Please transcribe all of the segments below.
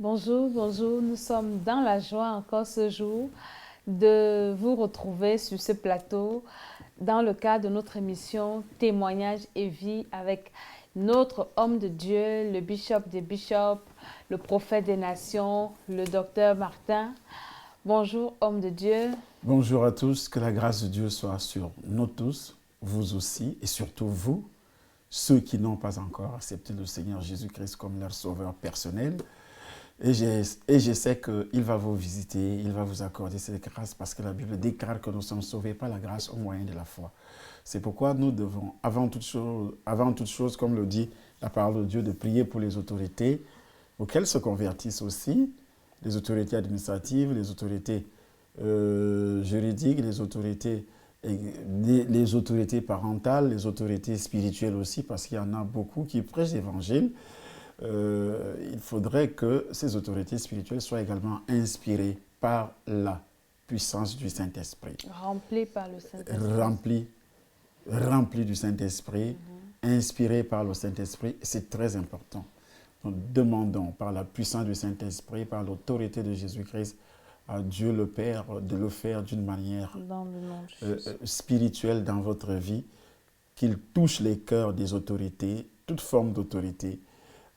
Bonjour, bonjour. Nous sommes dans la joie encore ce jour de vous retrouver sur ce plateau dans le cadre de notre émission Témoignages et vie avec notre homme de Dieu, le bishop des bishops, le prophète des nations, le docteur Martin. Bonjour, homme de Dieu. Bonjour à tous, que la grâce de Dieu soit sur nous tous, vous aussi, et surtout vous, ceux qui n'ont pas encore accepté le Seigneur Jésus-Christ comme leur sauveur personnel. Et je sais qu'il va vous visiter, il va vous accorder cette grâce parce que la Bible déclare que nous sommes sauvés par la grâce au moyen de la foi. C'est pourquoi nous devons, avant toute chose, comme le dit la parole de Dieu, de prier pour les autorités, pour qu'elles se convertissent aussi, les autorités administratives, les autorités juridiques, les autorités parentales, les autorités spirituelles aussi, parce qu'il y en a beaucoup qui prêchent l'évangile. Il faudrait que ces autorités spirituelles soient également inspirées par la puissance du Saint-Esprit. Rempli par le Saint-Esprit. Rempli du Saint-Esprit, inspiré par le Saint-Esprit, c'est très important. Nous demandons par la puissance du Saint-Esprit, par l'autorité de Jésus-Christ, à Dieu le Père de le faire d'une manière spirituelle dans votre vie, qu'il touche les cœurs des autorités, toute forme d'autorité,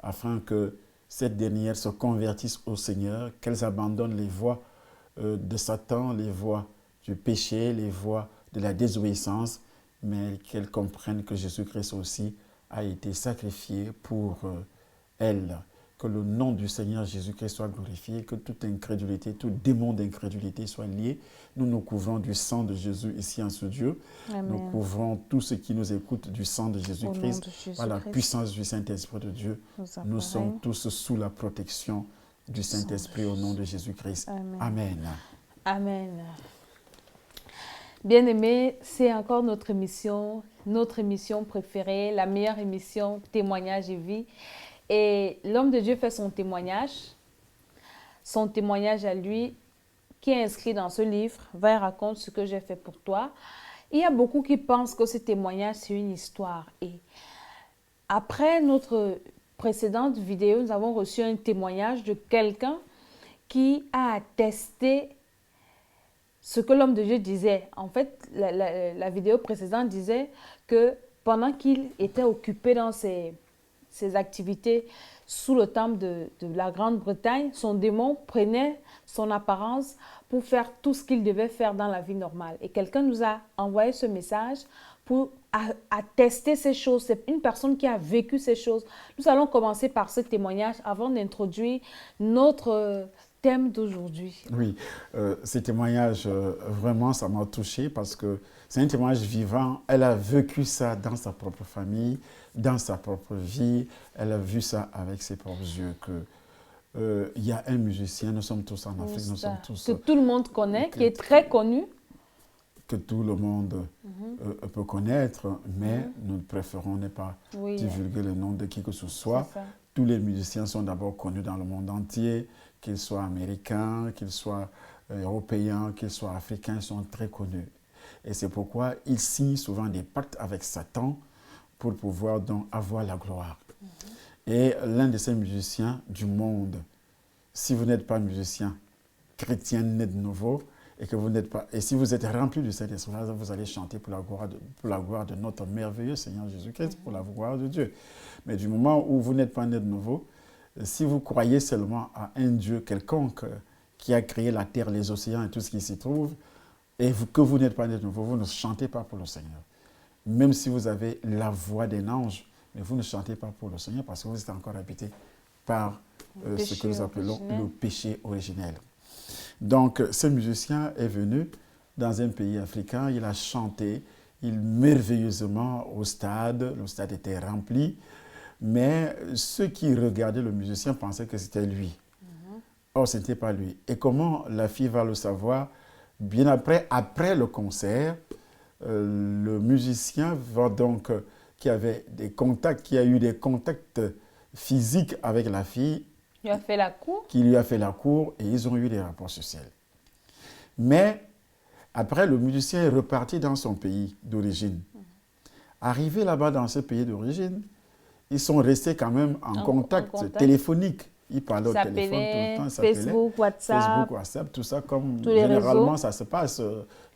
afin que cette dernière se convertisse au Seigneur, qu'elles abandonnent les voies de Satan, les voies du péché, les voies de la désobéissance, mais qu'elles comprennent que Jésus-Christ aussi a été sacrifié pour elles. Que le nom du Seigneur Jésus-Christ soit glorifié, que toute incrédulité, tout démon d'incrédulité soit lié. Nous nous couvrons du sang de Jésus ici en ce Dieu. Amen. Nous couvrons tous ceux qui nous écoutent du sang de Jésus-Christ. Par la puissance du Saint-Esprit de Dieu, nous sommes tous sous la protection du Saint-Esprit au nom de Jésus-Christ. Amen. Amen. Amen. Bien-aimés, c'est encore notre émission préférée, la meilleure émission, Témoignages et vie. Et l'homme de Dieu fait son témoignage à lui, qui est inscrit dans ce livre, va et raconte ce que j'ai fait pour toi. Il y a beaucoup qui pensent que ce témoignage, c'est une histoire. Et après notre précédente vidéo, nous avons reçu un témoignage de quelqu'un qui a attesté ce que l'homme de Dieu disait. En fait, la vidéo précédente disait que pendant qu'il était occupé dans ses activités sous le temple de la Grande-Bretagne, son démon prenait son apparence pour faire tout ce qu'il devait faire dans la vie normale. Et quelqu'un nous a envoyé ce message pour attester ces choses. C'est une personne qui a vécu ces choses. Nous allons commencer par ce témoignage avant d'introduire notre thème d'aujourd'hui. Oui, ce témoignage, vraiment, ça m'a touché parce que c'est un témoignage vivant. Elle a vécu ça dans sa propre famille, dans sa propre vie. Elle a vu ça avec ses propres yeux. Il y a un musicien, nous sommes tous en Afrique, nous sommes tous... Que tout le monde connaît, qui est très connu. Que tout le monde peut connaître, mais nous préférons ne pas divulguer le nom de qui que ce soit. Tous les musiciens sont d'abord connus dans le monde entier, qu'ils soient américains, qu'ils soient européens, qu'ils soient africains, ils sont très connus. Et c'est pourquoi ils signent souvent des pactes avec Satan pour pouvoir donc avoir la gloire. Et l'un de ces musiciens du monde, si vous n'êtes pas musicien chrétien né de nouveau, et que vous n'êtes pas, et si vous êtes rempli du Saint-Esprit, vous allez chanter pour la gloire de notre merveilleux Seigneur Jésus-Christ, pour la gloire de Dieu. Mais du moment où vous n'êtes pas né de nouveau, si vous croyez seulement à un Dieu quelconque qui a créé la terre, les océans et tout ce qui s'y trouve, et que vous n'êtes pas né de nouveau, vous ne chantez pas pour le Seigneur. Même si vous avez la voix d'un ange, mais vous ne chantez pas pour le Seigneur parce que vous êtes encore habité par ce que nous appelons le péché originel. Donc, ce musicien est venu dans un pays africain, il a chanté merveilleusement au stade, le stade était rempli, mais ceux qui regardaient le musicien pensaient que c'était lui. Or, ce n'était pas lui. Et comment la fille va le savoir? Bien après le concert, le musicien va donc, qui a eu des contacts physiques avec la fille, qui lui a fait la cour et ils ont eu des rapports sexuels. Mais après, le musicien est reparti dans son pays d'origine. Arrivé là-bas dans ce pays d'origine, ils sont restés quand même en contact téléphonique. Ils parlaient au téléphone tout le temps. Facebook, WhatsApp. Facebook, WhatsApp, tout ça, comme tous les généralement réseaux. ça se passe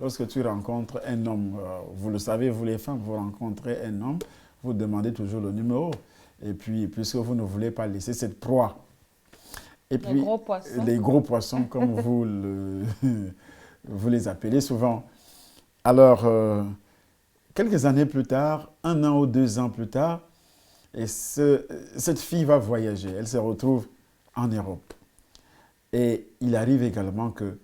lorsque tu rencontres un homme. Vous le savez, vous les femmes, vous rencontrez un homme, vous demandez toujours le numéro. Et puis, puisque vous ne voulez pas laisser cette proie. Et puis, les gros poissons, comme vous les appelez souvent. Alors, quelques années plus tard, 1 an ou 2 ans plus tard, cette fille va voyager. Elle se retrouve en Europe. Et il arrive également que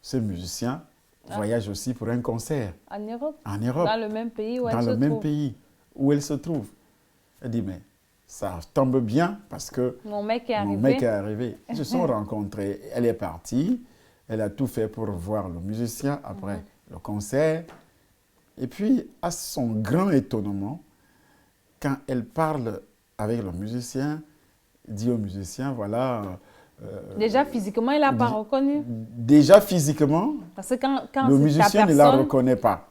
ce musicien voyage aussi pour un concert. En Europe? En Europe. Dans le même pays où elle se trouve. Dans le même pays où elle se trouve. Elle dit, mais ça tombe bien parce que mon mec est arrivé. Ils se sont rencontrés. Elle est partie. Elle a tout fait pour voir le musicien après le concert. Et puis, à son grand étonnement, quand elle parle avec le musicien, il dit au musicien, voilà... déjà physiquement, il ne l'a pas reconnu. Déjà physiquement, parce que quand le musicien ne la reconnaît pas.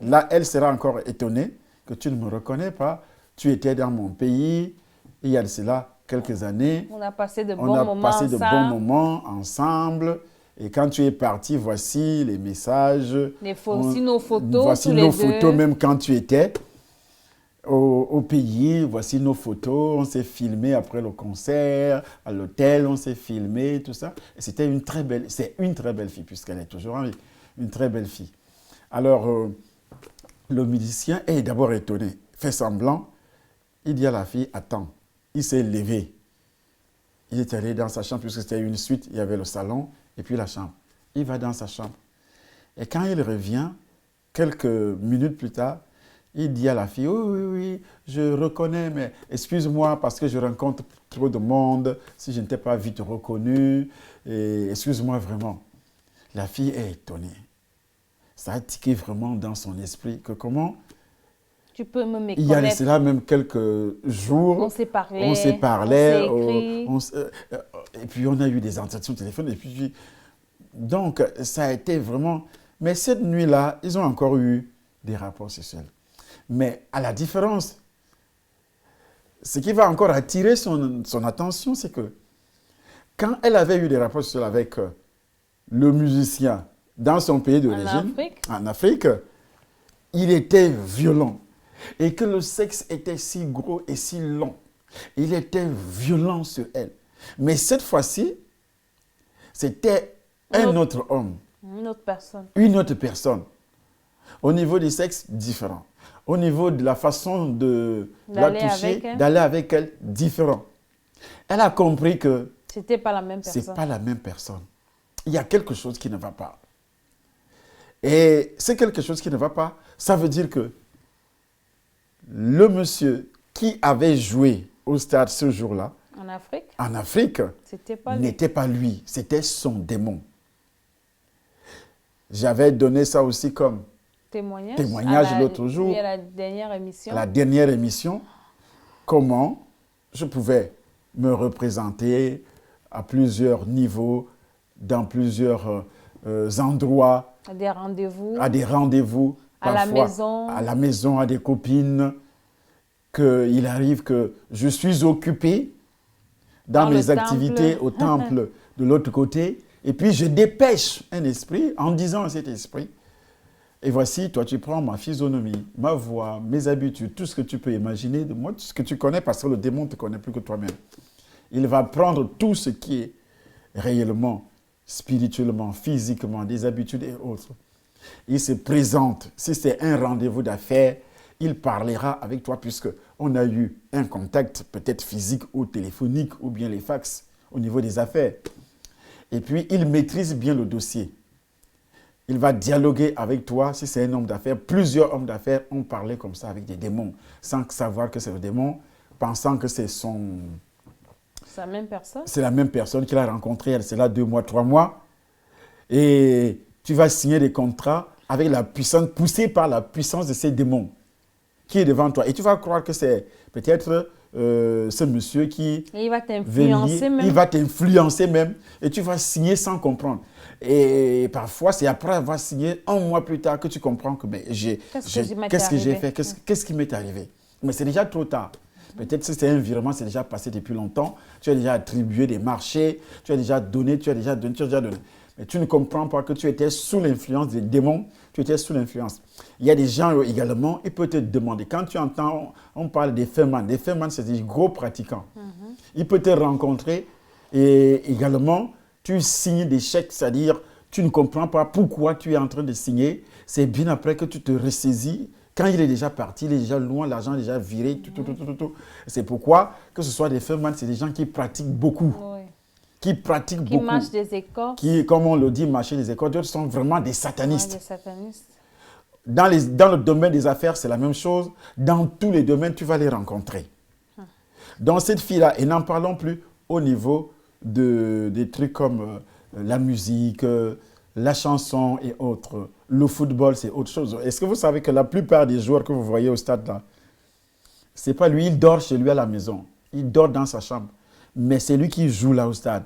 Là, elle sera encore étonnée que tu ne me reconnais pas. Tu étais dans mon pays, il y a de cela quelques années. On a passé de bons moments ensemble. Et quand tu es parti, voici les messages. Voici nos photos. Voici nos photos, même quand tu étais au pays. Voici nos photos. On s'est filmé après le concert, à l'hôtel, on s'est filmé, tout ça. Et c'est une très belle fille, puisqu'elle est toujours en vie. Une très belle fille. Alors, le musicien est d'abord étonné, fait semblant. Il dit à la fille, attends. Il s'est levé. Il est allé dans sa chambre, puisque c'était une suite. Il y avait le salon et puis la chambre. Il va dans sa chambre. Et quand il revient, quelques minutes plus tard, il dit à la fille, oui, je reconnais, mais excuse-moi parce que je rencontre trop de monde, si je ne t'ai pas vite reconnu, et excuse-moi vraiment. La fille est étonnée. Ça a tiqué vraiment dans son esprit que comment... Tu peux me méconnaître. Il y a cela même quelques jours. On s'est parlé. On s'est écrit. Et puis on a eu des entretiens au téléphone. Et puis, donc, ça a été vraiment... Mais cette nuit-là, ils ont encore eu des rapports sexuels. Mais à la différence, ce qui va encore attirer son attention, c'est que quand elle avait eu des rapports sexuels avec le musicien dans son pays d'origine, en Afrique, il était violent. Et que le sexe était si gros et si long. Il était violent sur elle. Mais cette fois-ci, c'était un autre homme. Une autre personne. Une autre personne. Au niveau du sexe, différent. Au niveau de la façon de la toucher, d'aller avec elle, différent. Elle a compris que c'était pas la même personne. C'est pas la même personne. Il y a quelque chose qui ne va pas. Et c'est quelque chose qui ne va pas. Ça veut dire que le monsieur qui avait joué au stade ce jour-là, en Afrique, n'était pas lui, c'était son démon. J'avais donné ça aussi comme témoignage l'autre jour, à la dernière émission. À la dernière émission, comment je pouvais me représenter à plusieurs niveaux, dans plusieurs endroits. À des rendez-vous. À des rendez-vous. Parfois, à la maison, à des copines, qu'il arrive que je suis occupé dans mes activités au temple de l'autre côté, et puis je dépêche un esprit en disant à cet esprit, et voici, toi tu prends ma physionomie, ma voix, mes habitudes, tout ce que tu peux imaginer de moi, tout ce que tu connais, parce que le démon ne te connaît plus que toi-même. Il va prendre tout ce qui est réellement, spirituellement, physiquement, des habitudes et autres. Il se présente. Si c'est un rendez-vous d'affaires, il parlera avec toi puisqu'on a eu un contact peut-être physique ou téléphonique ou bien les fax au niveau des affaires. Et puis, il maîtrise bien le dossier. Il va dialoguer avec toi. Si c'est un homme d'affaires, plusieurs hommes d'affaires ont parlé comme ça avec des démons sans savoir que c'est le démon, pensant que c'est son... C'est la même personne. C'est la même personne qu'il a rencontrée, elle, c'est là 2 mois, 3 mois. Et tu vas signer des contrats avec la puissance, poussée par la puissance de ces démons qui est devant toi. Et tu vas croire que c'est peut-être ce monsieur qui... Et il va t'influencer même. Il va t'influencer même. Et tu vas signer sans comprendre. Et parfois, c'est après avoir signé 1 mois plus tard que tu comprends que qu'est-ce que j'ai fait, qu'est-ce qui m'est arrivé. Mais c'est déjà trop tard. Peut-être si c'est un virement, c'est déjà passé depuis longtemps. Tu as déjà attribué des marchés, tu as déjà donné. Mais tu ne comprends pas que tu étais sous l'influence des démons, tu étais sous l'influence. Il y a des gens également, ils peuvent te demander, quand tu entends, on parle des fémans, c'est des gros pratiquants. Ils peuvent te rencontrer et également, tu signes des chèques, c'est-à-dire, tu ne comprends pas pourquoi tu es en train de signer. C'est bien après que tu te ressaisis. Quand il est déjà parti, il est déjà loin, l'argent est déjà viré, tout. C'est pourquoi, que ce soit des fémans, c'est des gens qui pratiquent beaucoup. Oui. Qui marchent des écoles. Qui, comme on le dit, marcher des écoles. D'autres sont vraiment des satanistes. Ouais, des satanistes. Dans le domaine des affaires, c'est la même chose. Dans tous les domaines, tu vas les rencontrer. Dans cette fille-là, et n'en parlons plus au niveau des trucs comme la musique, la chanson et autres. Le football, c'est autre chose. Est-ce que vous savez que la plupart des joueurs que vous voyez au stade là, c'est pas lui, il dort chez lui à la maison. Il dort dans sa chambre. Mais c'est lui qui joue là au stade.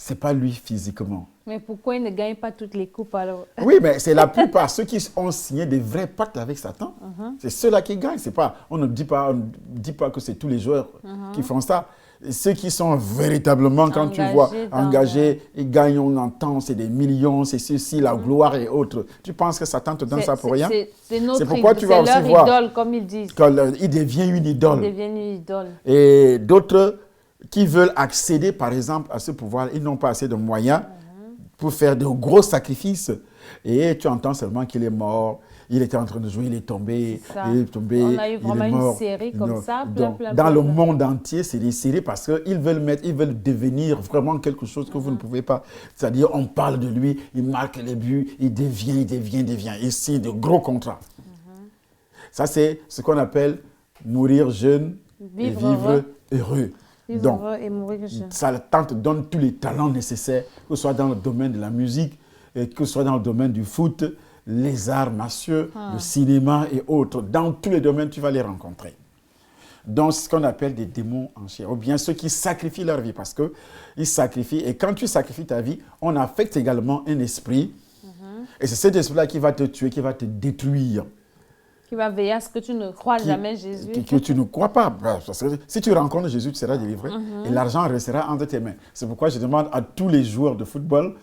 C'est pas lui physiquement. Mais pourquoi il ne gagne pas toutes les coupes alors? Oui, mais c'est la plupart, ceux qui ont signé des vrais pactes avec Satan. C'est ceux-là qui gagnent. C'est pas, on ne dit pas que c'est tous les joueurs qui font ça. Et ceux qui sont véritablement, quand tu vois, engagés, ils gagnent, on entend, c'est des millions, c'est ceci, la gloire et autres. Tu penses que Satan te donne ça pour rien? C'est pourquoi tu vas aussi voir. Idole, comme ils disent. Il devient une idole. Il devient une idole. Et d'autres qui veulent accéder, par exemple, à ce pouvoir, ils n'ont pas assez de moyens pour faire de gros sacrifices. Et tu entends seulement qu'il est mort, il était en train de jouer, il est tombé, On a eu vraiment une série comme ça. Dans le monde entier, c'est des séries parce qu'ils veulent devenir vraiment quelque chose que vous ne pouvez pas. C'est-à-dire, on parle de lui, il marque les buts, il devient. Il signe de gros contrats. Ça, c'est ce qu'on appelle mourir jeune et vivre heureux. Donc, Satan te donne tous les talents nécessaires, que ce soit dans le domaine de la musique, que ce soit dans le domaine du foot, les arts martiaux, le cinéma et autres. Dans tous les domaines, tu vas les rencontrer. Donc, c'est ce qu'on appelle des démons en chair, ou bien ceux qui sacrifient leur vie, parce qu'ils sacrifient. Et quand tu sacrifies ta vie, on affecte également un esprit. Et c'est cet esprit-là qui va te tuer, qui va te détruire. Qui va veiller à ce que tu ne crois jamais Jésus. Que tu ne crois pas. Parce que si tu rencontres Jésus, tu seras délivré. Et l'argent restera entre tes mains. C'est pourquoi je demande à tous les joueurs de football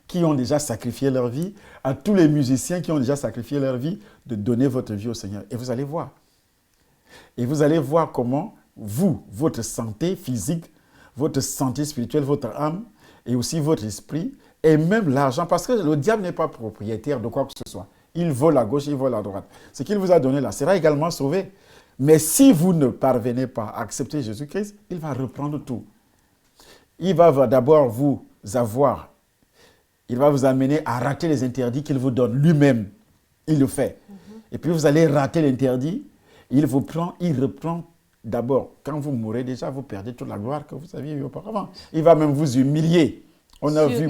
qui ont déjà sacrifié leur vie, à tous les musiciens qui ont déjà sacrifié leur vie, de donner votre vie au Seigneur. Et vous allez voir. Et vous allez voir comment vous, votre santé physique, votre santé spirituelle, votre âme, et aussi votre esprit, et même l'argent, parce que le diable n'est pas propriétaire de quoi que ce soit. Il vole à gauche, il vole à droite. Ce qu'il vous a donné là sera également sauvé. Mais si vous ne parvenez pas à accepter Jésus-Christ, il va reprendre tout. Il va d'abord vous avoir, il va vous amener à rater les interdits qu'il vous donne lui-même. Il le fait. Et puis vous allez rater l'interdit, il vous prend, il reprend d'abord. Quand vous mourrez déjà, vous perdez toute la gloire que vous aviez eue auparavant. Il va même vous humilier. On a vu.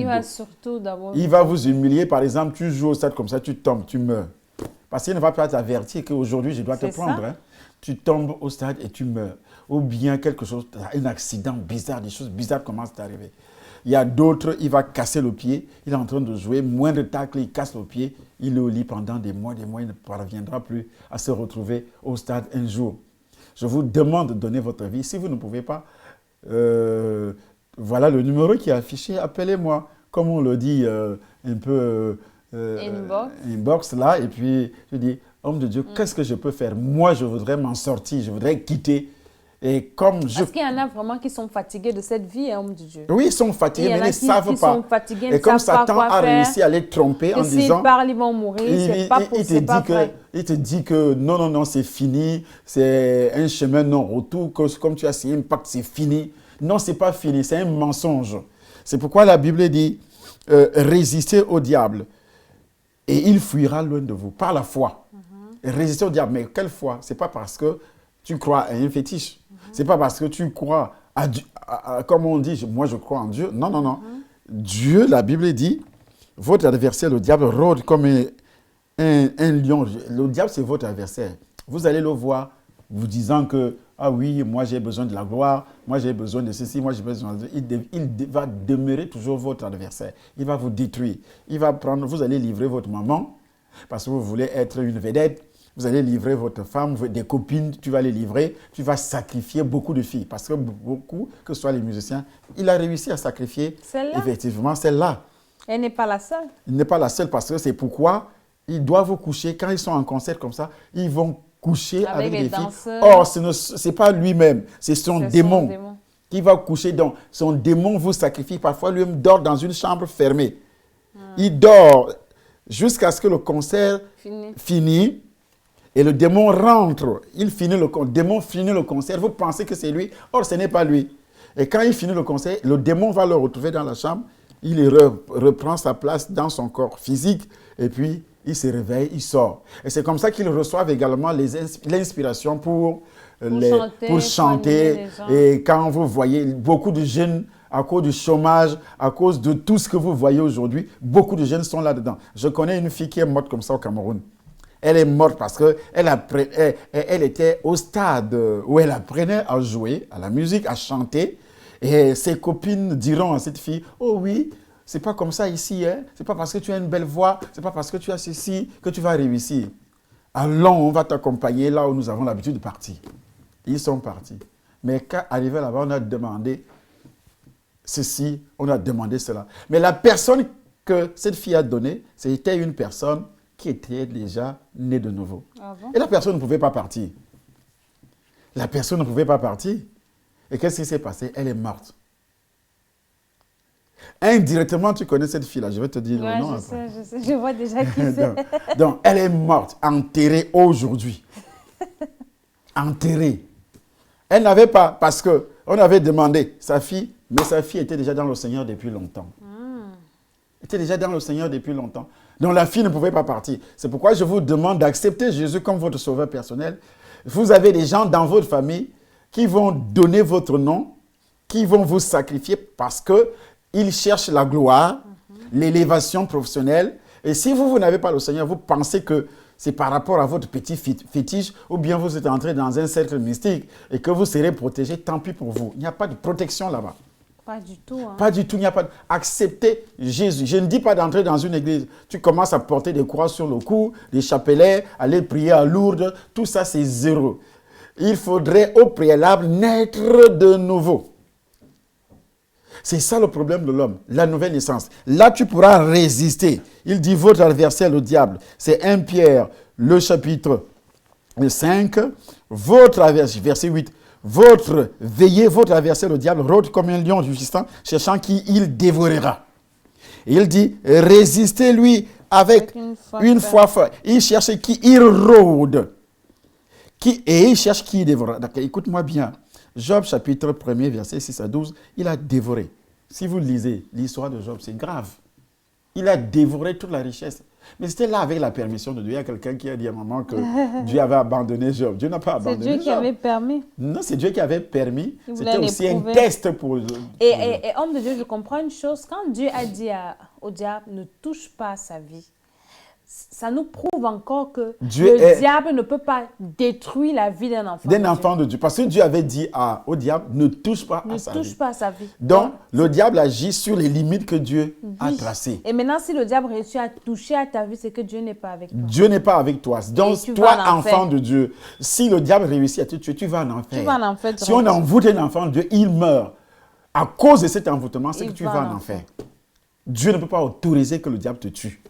Il va vous humilier. Par exemple, tu joues au stade comme ça, tu tombes, tu meurs. Parce qu'il ne va pas t'avertir qu'aujourd'hui, je dois te prendre. Hein. Tu tombes au stade et tu meurs. Ou bien quelque chose, un accident bizarre, des choses bizarres commencent à arriver. Il y a d'autres, il va casser le pied. Il est en train de jouer, moindre tacle, il casse le pied. Il est au lit pendant des mois, il ne parviendra plus à se retrouver au stade un jour. Je vous demande de donner votre vie. Si vous ne pouvez pas, voilà le numéro qui est affiché. Appelez-moi, comme on le dit un peu inbox là. Et puis, je dis, homme de Dieu, qu'est-ce que je peux faire? Moi, je voudrais m'en sortir, je voudrais quitter. Et comme Parce qu'il y en a vraiment qui sont fatigués de cette vie, homme de Dieu. Oui, ils sont fatigués, mais ils ne savent pas. Et comme Satan a réussi à les tromper en disant... S'ils parlent, ils vont mourir, c'est pas vrai. Il te dit que non, c'est fini, c'est un chemin non-retour, que comme tu as signé un pacte, c'est fini. Non, c'est pas fini, c'est un mensonge. C'est pourquoi la Bible dit, résistez au diable et il fuira loin de vous, par la foi. Résistez au diable, mais quelle foi? C'est pas parce que tu crois à un fétiche. C'est pas parce que tu crois à Dieu, comme on dit, moi je crois en Dieu. Non. Dieu, la Bible dit, votre adversaire, le diable, rôde comme un lion. Le diable, c'est votre adversaire. Vous allez le voir, vous disant que, ah oui, moi j'ai besoin de la gloire, moi j'ai besoin de ceci, moi j'ai besoin de... Il va demeurer toujours votre adversaire. Il va vous détruire. Il va prendre, vous allez livrer votre maman, parce que vous voulez être une vedette. vous allez livrer votre femme, des copines, tu vas les livrer, tu vas sacrifier beaucoup de filles. Parce que beaucoup, que ce soit les musiciens, il a réussi à sacrifier effectivement celle-là. Elle n'est pas la seule. Il n'est pas la seule parce que c'est pourquoi ils doivent coucher. Quand ils sont en concert comme ça, ils vont coucher avec les filles. Or, ce n'est pas lui-même, c'est son démon qui va coucher. Donc, son démon vous sacrifie. Parfois, lui-même dort dans une chambre fermée. Il dort jusqu'à ce que le concert finisse. Et le démon rentre. Le démon finit le concert. Vous pensez que c'est lui. Or, ce n'est pas lui. Et quand il finit le concert, le démon va le retrouver dans la chambre. Il reprend sa place dans son corps physique. Et puis, il se réveille, il sort. Et c'est comme ça qu'ils reçoivent également l'inspiration pour chanter. Et quand vous voyez beaucoup de jeunes, à cause du chômage, à cause de tout ce que vous voyez aujourd'hui, beaucoup de jeunes sont là-dedans. Je connais une fille qui est morte comme ça au Cameroun. Elle est morte parce qu'elle était au stade où elle apprenait à jouer, à la musique, à chanter. Et ses copines diront à cette fille, « Oh oui, c'est pas comme ça ici, hein? C'est pas parce que tu as une belle voix, c'est pas parce que tu as ceci que tu vas réussir. Allons, on va t'accompagner là où nous avons l'habitude de partir. » Ils sont partis. Mais quand arrivé là-bas, on a demandé ceci, on a demandé cela. Mais la personne que cette fille a donnée, c'était une personne qui était déjà née de nouveau. Ah bon? Et la personne ne pouvait pas partir. La personne ne pouvait pas partir. Et qu'est-ce qui s'est passé? Elle est morte. Indirectement, tu connais cette fille-là. Je vais te dire le nom. Je sais. Je vois déjà qui c'est. donc, elle est morte, enterrée aujourd'hui. Enterrée. Elle n'avait pas, parce qu'on avait demandé sa fille, mais sa fille était déjà dans le Seigneur depuis longtemps. Elle était déjà dans le Seigneur depuis longtemps. Donc, la fille ne pouvait pas partir. C'est pourquoi je vous demande d'accepter Jésus comme votre sauveur personnel. Vous avez des gens dans votre famille qui vont donner votre nom, qui vont vous sacrifier parce qu'ils cherchent la gloire, l'élévation professionnelle. Et si vous n'avez pas le Seigneur, vous pensez que c'est par rapport à votre petit fétiche ou bien vous êtes entré dans un cercle mystique et que vous serez protégé, tant pis pour vous. Il n'y a pas de protection là-bas. Pas du tout. Hein. Pas du tout, il n'y a pas de... Acceptez Jésus. Je ne dis pas d'entrer dans une église. Tu commences à porter des croix sur le cou, des chapelets, aller prier à Lourdes. Tout ça, c'est zéro. Il faudrait au préalable naître de nouveau. C'est ça le problème de l'homme, la nouvelle naissance. Là, tu pourras résister. Il dit, votre adversaire, le diable. C'est 1 Pierre, le chapitre 5. Votre adversaire, verset 8. Veillez, votre adversaire, le diable, rôde comme un lion rugissant, cherchant qui il dévorera. Et il dit, résistez-lui avec une foi forte. Il cherche qui il rôde. Et il cherche qui il dévorera. D'accord, écoute-moi bien. Job, chapitre 1er, verset 6 à 12, il a dévoré. Si vous lisez l'histoire de Job, c'est grave. Il a dévoré toute la richesse. Mais c'était là avec la permission de Dieu. Il y a quelqu'un qui a dit à un moment que Dieu avait abandonné Job. Dieu n'a pas abandonné Job. C'est Dieu qui avait permis. Non, c'est Dieu qui avait permis. C'était aussi un test pour... Et homme de Dieu, je comprends une chose. Quand Dieu a dit au diable, ne touche pas à sa vie, ça nous prouve encore que le diable ne peut pas détruire la vie d'un enfant. D'un enfant de Dieu. Parce que Dieu avait dit au diable, ne touche pas à sa vie. Ne touche pas à sa vie. Donc, le diable agit sur les limites que Dieu a tracées. Et maintenant, si le diable réussit à toucher à ta vie, c'est que Dieu n'est pas avec toi. Dieu n'est pas avec toi. Donc, toi, enfant de Dieu, si le diable réussit à te tuer, tu vas en enfer. Tu vas en enfer. Si on envoûte un enfant de Dieu, il meurt. À cause de cet envoûtement, c'est que tu vas en enfer. Dieu ne peut pas autoriser que le diable te tue.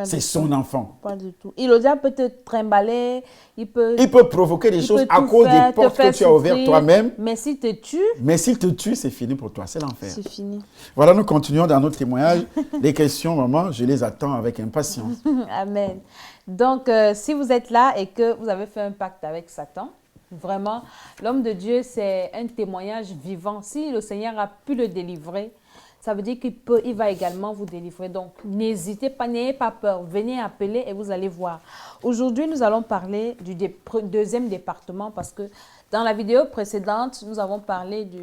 C'est son enfant. Pas du tout. Et le diable peut te trimballer, il peut provoquer des choses à cause des portes que tu as ouvertes toi-même. Mais s'il te tue, c'est fini pour toi, c'est l'enfer. C'est fini. Voilà, nous continuons dans notre témoignage. Les questions, maman, je les attends avec impatience. Amen. Donc, si vous êtes là et que vous avez fait un pacte avec Satan, vraiment, l'homme de Dieu, c'est un témoignage vivant. Si le Seigneur a pu le délivrer, ça veut dire qu'il va également vous délivrer. Donc, n'hésitez pas, n'ayez pas peur. Venez appeler et vous allez voir. Aujourd'hui, nous allons parler du deuxième département parce que dans la vidéo précédente, nous avons parlé du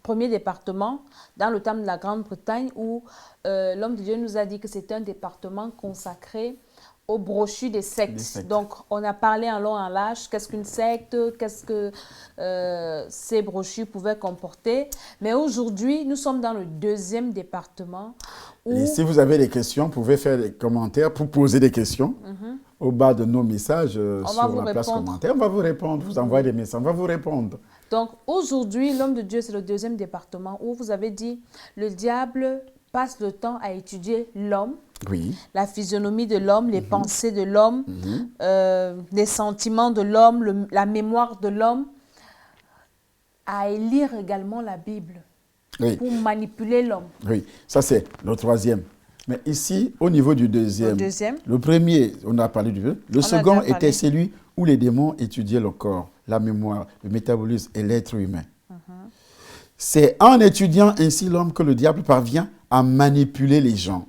premier département dans le temps de la Grande-Bretagne où l'homme de Dieu nous a dit que c'était un département consacré aux brochures des sectes. Donc, on a parlé en long et en large, qu'est-ce qu'une secte, qu'est-ce que ces brochures pouvaient comporter. Mais aujourd'hui, nous sommes dans le deuxième département. Et si vous avez des questions, vous pouvez faire des commentaires pour poser des questions au bas de nos messages sur la place commentaire. On va vous répondre, vous envoyez des messages, on va vous répondre. Donc, aujourd'hui, l'homme de Dieu, c'est le deuxième département où vous avez dit, le diable passe le temps à étudier l'homme, la physionomie de l'homme, les pensées de l'homme, les sentiments de l'homme, la mémoire de l'homme, à lire également la Bible pour manipuler l'homme. Oui, ça c'est le troisième. Mais ici, au niveau du deuxième, le premier, on a parlé du deux, le second était celui où les démons étudiaient le corps, la mémoire, le métabolisme et l'être humain. C'est en étudiant ainsi l'homme que le diable parvient à manipuler les gens.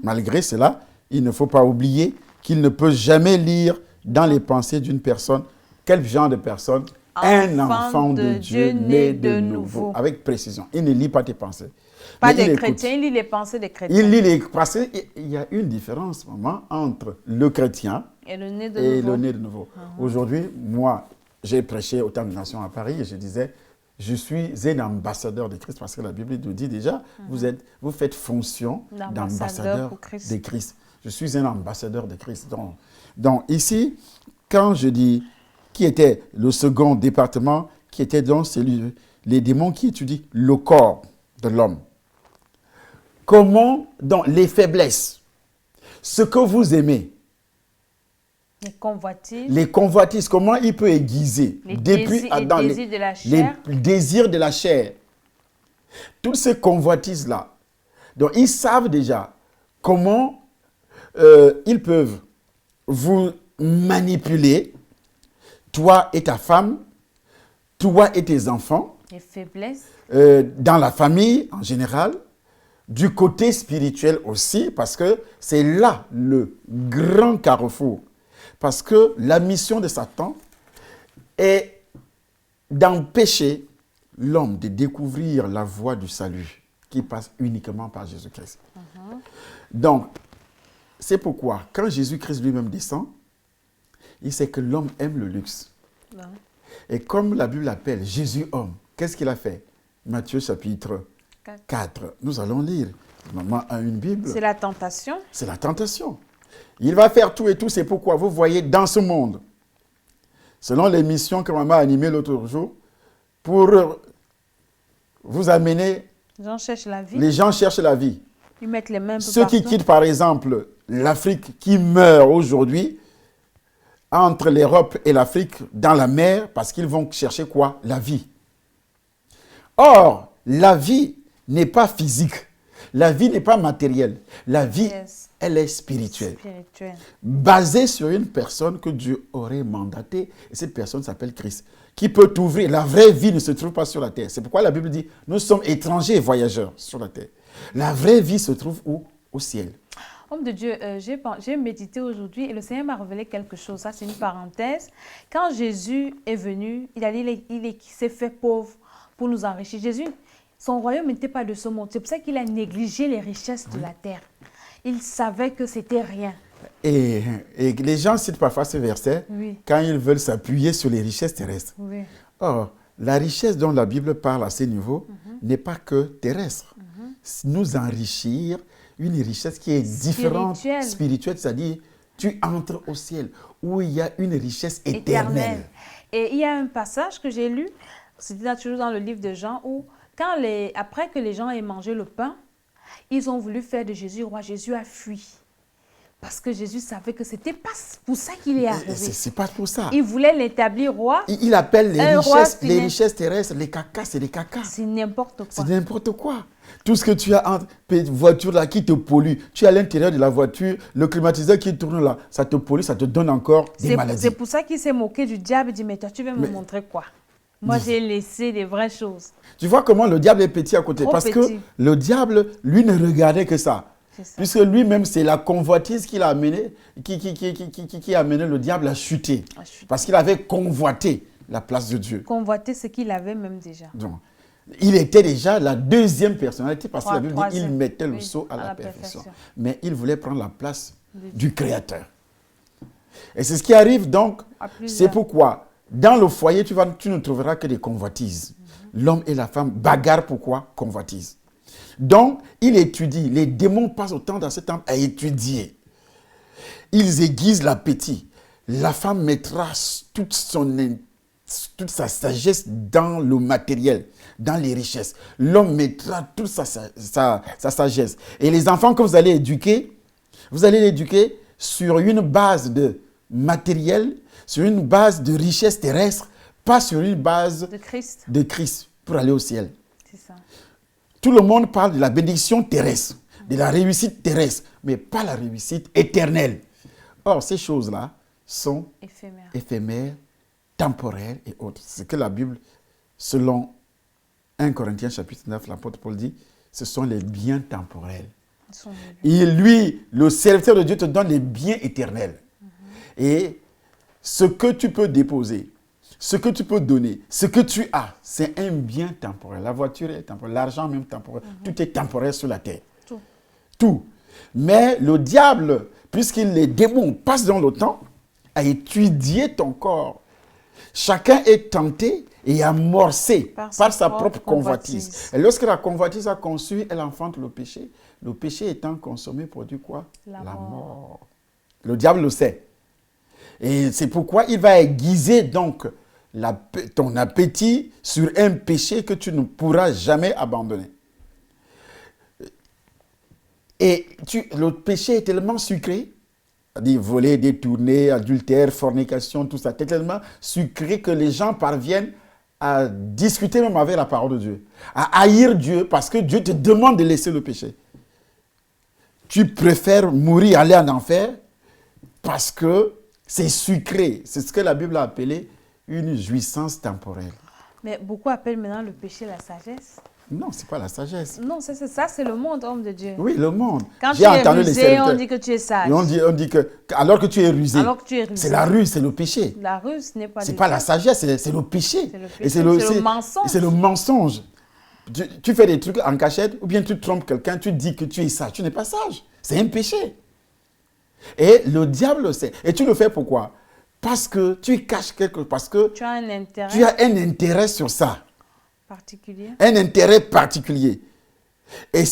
Malgré cela, il ne faut pas oublier qu'il ne peut jamais lire dans les pensées d'une personne. Quel genre de personne? Un enfant de Dieu né de nouveau. Avec précision. Il ne lit pas tes pensées. Pas des chrétiens, il lit les pensées des chrétiens. Il lit les pensées. Il y a une différence, maman, entre le chrétien et le né de nouveau. Aujourd'hui, moi, j'ai prêché au Temple des Nations à Paris et je disais, je suis un ambassadeur de Christ parce que la Bible nous dit déjà, vous faites fonction d'ambassadeur de Christ. Je suis un ambassadeur de Christ. Donc ici, quand je dis qui était le second département, qui était donc celui, les démons qui étudient le corps de l'homme. Comment, dans les faiblesses, ce que vous aimez, les convoitises, comment il peut aiguiser les désirs de la chair. Les désirs de la chair. Toutes ces convoitises-là. Donc, ils savent déjà comment ils peuvent vous manipuler, toi et ta femme, toi et tes enfants. Les faiblesses. Dans la famille en général, du côté spirituel aussi, parce que c'est là le grand carrefour. Parce que la mission de Satan est d'empêcher l'homme de découvrir la voie du salut qui passe uniquement par Jésus-Christ. Donc, c'est pourquoi, quand Jésus-Christ lui-même descend, il sait que l'homme aime le luxe. Et comme la Bible l'appelle Jésus homme, qu'est-ce qu'il a fait? Matthieu chapitre 4. Nous allons lire. Maman a une Bible. C'est la tentation. C'est la tentation. Il va faire tout et tout, c'est pourquoi vous voyez dans ce monde, selon les missions que maman a animées l'autre jour, pour vous amener, les gens cherchent la vie. Ils mettent les mains ceux qui quittent par exemple l'Afrique, qui meurent aujourd'hui, entre l'Europe et l'Afrique, dans la mer, parce qu'ils vont chercher quoi? La vie. Or, la vie n'est pas physique. La vie n'est pas matérielle. La vie, elle est spirituelle. Basée sur une personne que Dieu aurait mandatée. Et cette personne s'appelle Christ. Qui peut t'ouvrir. La vraie vie ne se trouve pas sur la terre. C'est pourquoi la Bible dit, nous sommes étrangers et voyageurs sur la terre. La vraie vie se trouve où? Au ciel. Homme de Dieu, j'ai médité aujourd'hui et le Seigneur m'a révélé quelque chose. Ça, c'est une parenthèse. Quand Jésus est venu, il s'est fait pauvre pour nous enrichir. Jésus, son royaume n'était pas de ce monde. C'est pour ça qu'il a négligé les richesses de la terre. Il savait que c'était rien. Et les gens citent parfois ce verset quand ils veulent s'appuyer sur les richesses terrestres. Or, la richesse dont la Bible parle à ce niveau n'est pas que terrestre. Nous enrichir une richesse qui est différente, spirituelle, c'est-à-dire tu entres au ciel où il y a une richesse éternelle. Et il y a un passage que j'ai lu, c'était toujours dans le livre de Jean, où après que les gens aient mangé le pain, ils ont voulu faire de Jésus roi. Jésus a fui. Parce que Jésus savait que ce n'était pas pour ça qu'il est arrivé. C'est pas pour ça. Il voulait l'établir roi. Il appelle les richesses terrestres, les cacas, c'est des cacas. C'est n'importe quoi. C'est n'importe quoi. Tout ce que tu as entre voiture là qui te pollue, tu es à l'intérieur de la voiture, le climatiseur qui tourne là, ça te pollue, ça te donne encore des maladies. C'est pour ça qu'il s'est moqué du diable. Il dit, mais toi, tu vas me montrer quoi? Moi, j'ai laissé des vraies choses. Tu vois comment le diable est petit à côté? Parce que le diable, lui, ne regardait que ça. Puisque lui-même, c'est la convoitise qu'il a amené, qui a amené le diable à chuter. Parce qu'il avait convoité la place de Dieu. Convoité ce qu'il avait même déjà. Donc, il était déjà la deuxième personnalité, parce que la Bible dit qu'il mettait le sceau à la perfection. Mais il voulait prendre la place du Créateur. Et c'est ce qui arrive donc. C'est pourquoi, dans le foyer, tu ne trouveras que des convoitises. L'homme et la femme bagarrent pourquoi? Convoitise. Donc, il étudie. Les démons passent autant dans ce temps à étudier. Ils aiguisent l'appétit. La femme mettra toute sa sagesse dans le matériel, dans les richesses. L'homme mettra toute sa sagesse. Et les enfants que vous allez l'éduquer sur une base de matériel, sur une base de richesse terrestre, pas sur une base de Christ pour aller au ciel. C'est ça. Tout le monde parle de la bénédiction terrestre, de la réussite terrestre, mais pas la réussite éternelle. Or, ces choses-là sont éphémères, temporelles et autres. C'est ce que la Bible, selon 1 Corinthiens chapitre 9, l'apôtre Paul dit, ce sont les biens temporels. Et lui, le serviteur de Dieu, te donne les biens éternels. Et ce que tu peux déposer, ce que tu peux donner, ce que tu as, c'est un bien temporel. La voiture est temporelle, l'argent même temporel. Tout est temporel sur la terre. Tout. Mais le diable, puisqu'il les démons passent dans le temps, a étudié ton corps. Chacun est tenté et amorcé par sa propre convoitise. Et lorsque la convoitise a conçu, elle enfante le péché. Le péché étant consommé produit quoi? La mort. Le diable le sait. Et c'est pourquoi il va aiguiser donc ton appétit sur un péché que tu ne pourras jamais abandonner. Et le péché est tellement sucré, c'est-à-dire voler, détourner, adultère, fornication, tout ça, c'est tellement sucré que les gens parviennent à discuter même avec la parole de Dieu, à haïr Dieu parce que Dieu te demande de laisser le péché. Tu préfères mourir, aller en enfer parce que c'est sucré. C'est ce que la Bible a appelé une jouissance temporelle. Mais beaucoup appellent maintenant le péché la sagesse. Non, ce n'est pas la sagesse. Non, ça c'est le monde, homme de Dieu. Oui, le monde. Quand tu es rusé, on dit que tu es sage. On dit que, alors que tu es rusé, c'est la ruse, c'est le péché. La ruse n'est pas... Ce n'est pas la sagesse, c'est le péché. C'est le mensonge. C'est le mensonge. Tu fais des trucs en cachette, ou bien tu trompes quelqu'un, tu dis que tu es sage. Tu n'es pas sage. C'est un péché. Et le diable le sait. Et tu le fais pourquoi? Parce que tu caches quelque chose. Parce que tu as un intérêt. Tu as un intérêt sur ça. Particulier. Un intérêt particulier. Et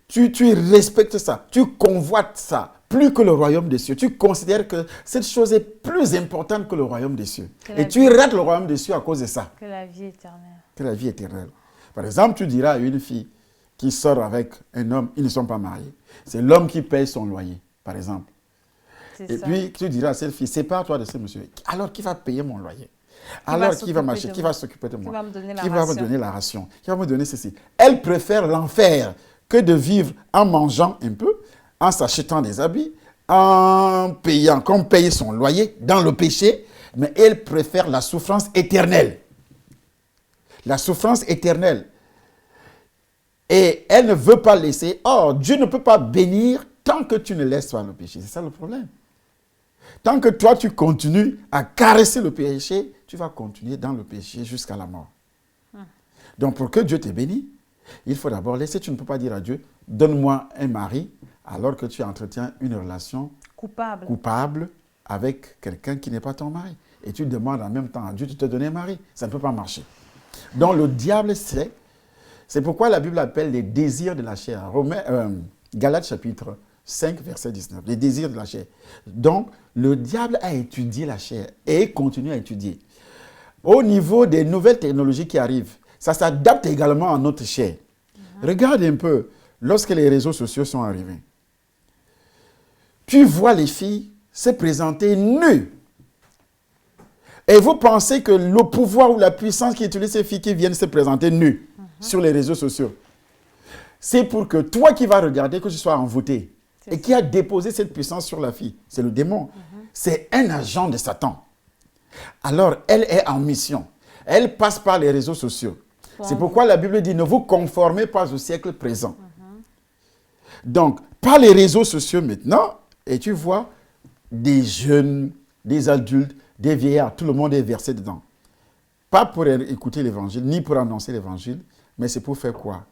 tu respectes ça. Tu convoites ça. Plus que le royaume des cieux. Tu considères que cette chose est plus importante que le royaume des cieux. Et tu rates le royaume des cieux à cause de ça. Que la vie éternelle. Que la vie éternelle. Par exemple, tu diras à une fille qui sort avec un homme, ils ne sont pas mariés. C'est l'homme qui paye son loyer, par exemple. Et puis, tu diras à cette fille, sépare-toi de ce monsieur. Alors, qui va payer mon loyer? Alors, qui va m'acheter? Qui va s'occuper de moi? Qui va me donner la ration? Qui va me donner la ration? Qui va me donner ceci? Elle préfère l'enfer que de vivre en mangeant un peu, en s'achetant des habits, en payant, comme payer son loyer dans le péché, mais elle préfère la souffrance éternelle. La souffrance éternelle. Et elle ne veut pas laisser. Or, Dieu ne peut pas bénir tant que tu ne laisses pas le péché. C'est ça le problème. Tant que toi, tu continues à caresser le péché, tu vas continuer dans le péché jusqu'à la mort. Donc, pour que Dieu te bénisse, il faut d'abord laisser. Tu ne peux pas dire à Dieu, donne-moi un mari, alors que tu entretiens une relation coupable avec quelqu'un qui n'est pas ton mari. Et tu demandes en même temps à Dieu de te donner un mari. Ça ne peut pas marcher. Donc, le diable sait. C'est pourquoi la Bible appelle les désirs de la chair. Galates chapitre 5, verset 19. Les désirs de la chair. Donc, le diable a étudié la chair et continue à étudier. Au niveau des nouvelles technologies qui arrivent, ça s'adapte également à notre chair. Regarde un peu, lorsque les réseaux sociaux sont arrivés, tu vois les filles se présenter nues. Et vous pensez que le pouvoir ou la puissance qui utilise ces filles qui viennent se présenter nues sur les réseaux sociaux, c'est pour que toi qui vas regarder, que tu sois envoûté. Et qui a déposé cette puissance sur la fille, c'est le démon. C'est un agent de Satan. Alors, elle est en mission. Elle passe par les réseaux sociaux. C'est pourquoi la Bible dit, ne vous conformez pas au siècle présent. Donc, par les réseaux sociaux maintenant, et tu vois des jeunes, des adultes, des vieillards, tout le monde est versé dedans. Pas pour écouter l'évangile, ni pour annoncer l'évangile, mais c'est pour faire quoi?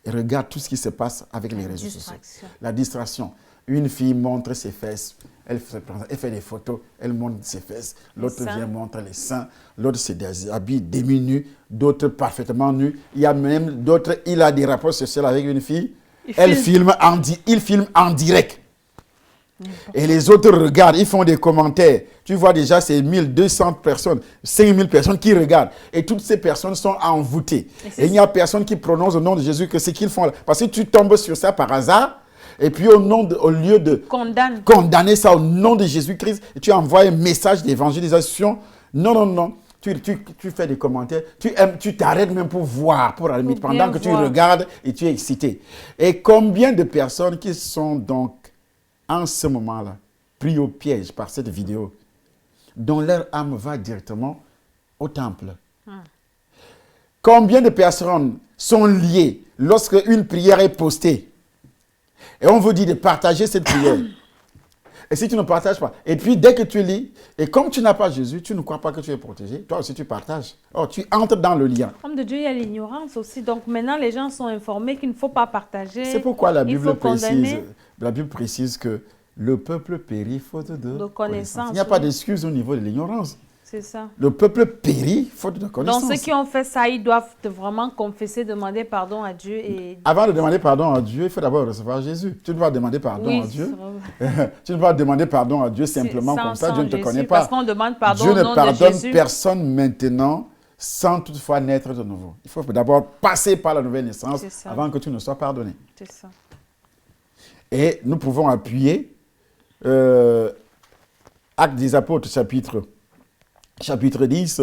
Et regarde tout ce qui se passe avec les réseaux sociaux. La distraction. une fille montre ses fesses, elle fait des photos, elle montre ses fesses, l'autre vient montrer les seins, l'autre se déshabille demi-nu, d'autres parfaitement nus. Il y a même d'autres, il a des rapports sexuels avec une fille, il filme en direct. Et les autres regardent, ils font des commentaires. Tu vois déjà, c'est 1200 personnes, 5000 personnes qui regardent. Et toutes ces personnes sont envoûtées. Et il n'y a personne qui prononce au nom de Jésus que ce qu'ils font là. Parce que tu tombes sur ça par hasard. Et puis au lieu de condamner ça au nom de Jésus-Christ, tu envoies un message d'évangélisation. Non. Tu fais des commentaires. Tu t'arrêtes même pour voir, pour la limite, pendant que tu regardes et tu es excité. Et combien de personnes qui sont donc en ce moment-là, pris au piège par cette vidéo, dont leur âme va directement au temple. Combien de personnes sont liées lorsque une prière est postée et on vous dit de partager cette prière. Et si tu ne partages pas, et puis dès que tu lis, et comme tu n'as pas Jésus, tu ne crois pas que tu es protégé, toi aussi tu partages. Oh, tu entres dans le lien. Comme de Dieu, il y a l'ignorance aussi. Donc maintenant, les gens sont informés qu'il ne faut pas partager. C'est pourquoi la Bible précise que le peuple périt faute de connaissance. Il n'y a pas d'excuse au niveau de l'ignorance. C'est ça. Le peuple périt faute de connaissance. Donc ceux qui ont fait ça, ils doivent vraiment confesser, demander pardon à Dieu. Avant de demander pardon à Dieu, il faut d'abord recevoir Jésus. Tu ne vas demander pardon à Dieu. Tu ne vas demander pardon à Dieu simplement comme ça. Dieu ne te connaît pas. Parce qu'on demande pardon Dieu au nom ne pardonne de Jésus. Personne maintenant sans toutefois naître de nouveau. Il faut d'abord passer par la nouvelle naissance avant que tu ne sois pardonné. C'est ça. Et nous pouvons appuyer Actes des Apôtres, chapitre 10,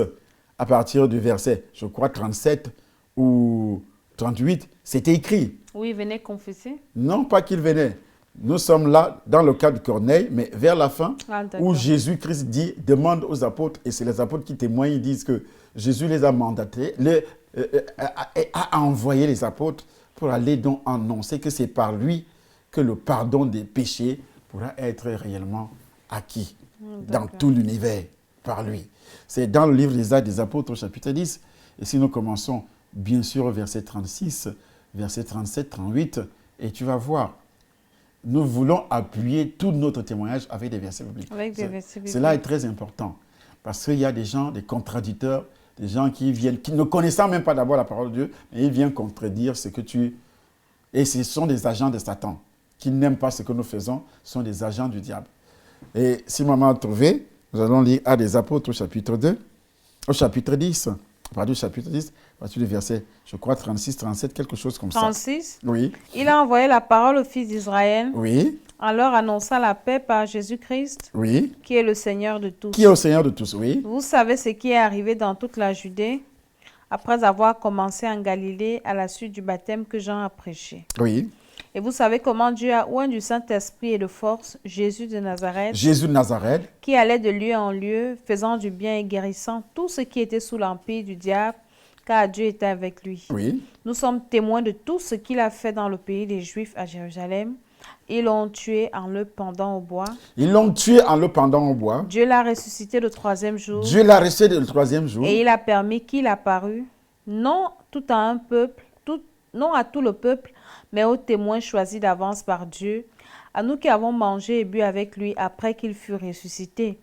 à partir du verset, je crois, 37 ou 38, c'était écrit. Oui, venez confesser. Non, pas qu'il venait. Nous sommes là dans le cas de Corneille, mais vers la fin, où Jésus-Christ dit, demande aux apôtres, et c'est les apôtres qui témoignent, ils disent que Jésus les a mandatés, a envoyé les apôtres pour aller donc annoncer que c'est par lui que le pardon des péchés pourra être réellement acquis dans tout l'univers, par lui. C'est dans le livre des Actes des Apôtres, chapitre 10. Et si nous commençons, bien sûr, au verset 36, verset 37, 38, et tu vas voir, nous voulons appuyer tout notre témoignage avec des versets bibliques. Cela est très important, parce qu'il y a des gens, des contradicteurs, des gens qui viennent, qui ne connaissant même pas d'abord la parole de Dieu, mais ils viennent contredire ce que tu... Et ce sont des agents de Satan, qui n'aiment pas ce que nous faisons, sont des agents du diable. Et si maman a trouvé, nous allons lire Actes des Apôtres au chapitre 10, à partir du verset, je crois, 36, 37, quelque chose comme 36? Ça. Oui. Il a envoyé la parole aux fils d'Israël. Oui. En leur annonçant la paix par Jésus-Christ, oui. Qui est le Seigneur de tous. Qui est le Seigneur de tous, oui. Vous savez ce qui est arrivé dans toute la Judée, après avoir commencé en Galilée à la suite du baptême que Jean a prêché. Oui. Et vous savez comment Dieu a oint du Saint-Esprit et de force Jésus de Nazareth. Jésus de Nazareth. Qui allait de lieu en lieu, faisant du bien et guérissant tout ce qui était sous l'empire du diable, car Dieu était avec lui. Oui. Nous sommes témoins de tout ce qu'il a fait dans le pays des Juifs à Jérusalem. Ils l'ont tué en le pendant au bois. Ils l'ont tué en le pendant au bois. Dieu l'a ressuscité le troisième jour. Dieu l'a ressuscité le troisième jour. Et il a permis qu'il apparût, non tout à un peuple, non à tout le peuple, mais aux témoins choisis d'avance par Dieu, à nous qui avons mangé et bu avec lui après qu'il fut ressuscité.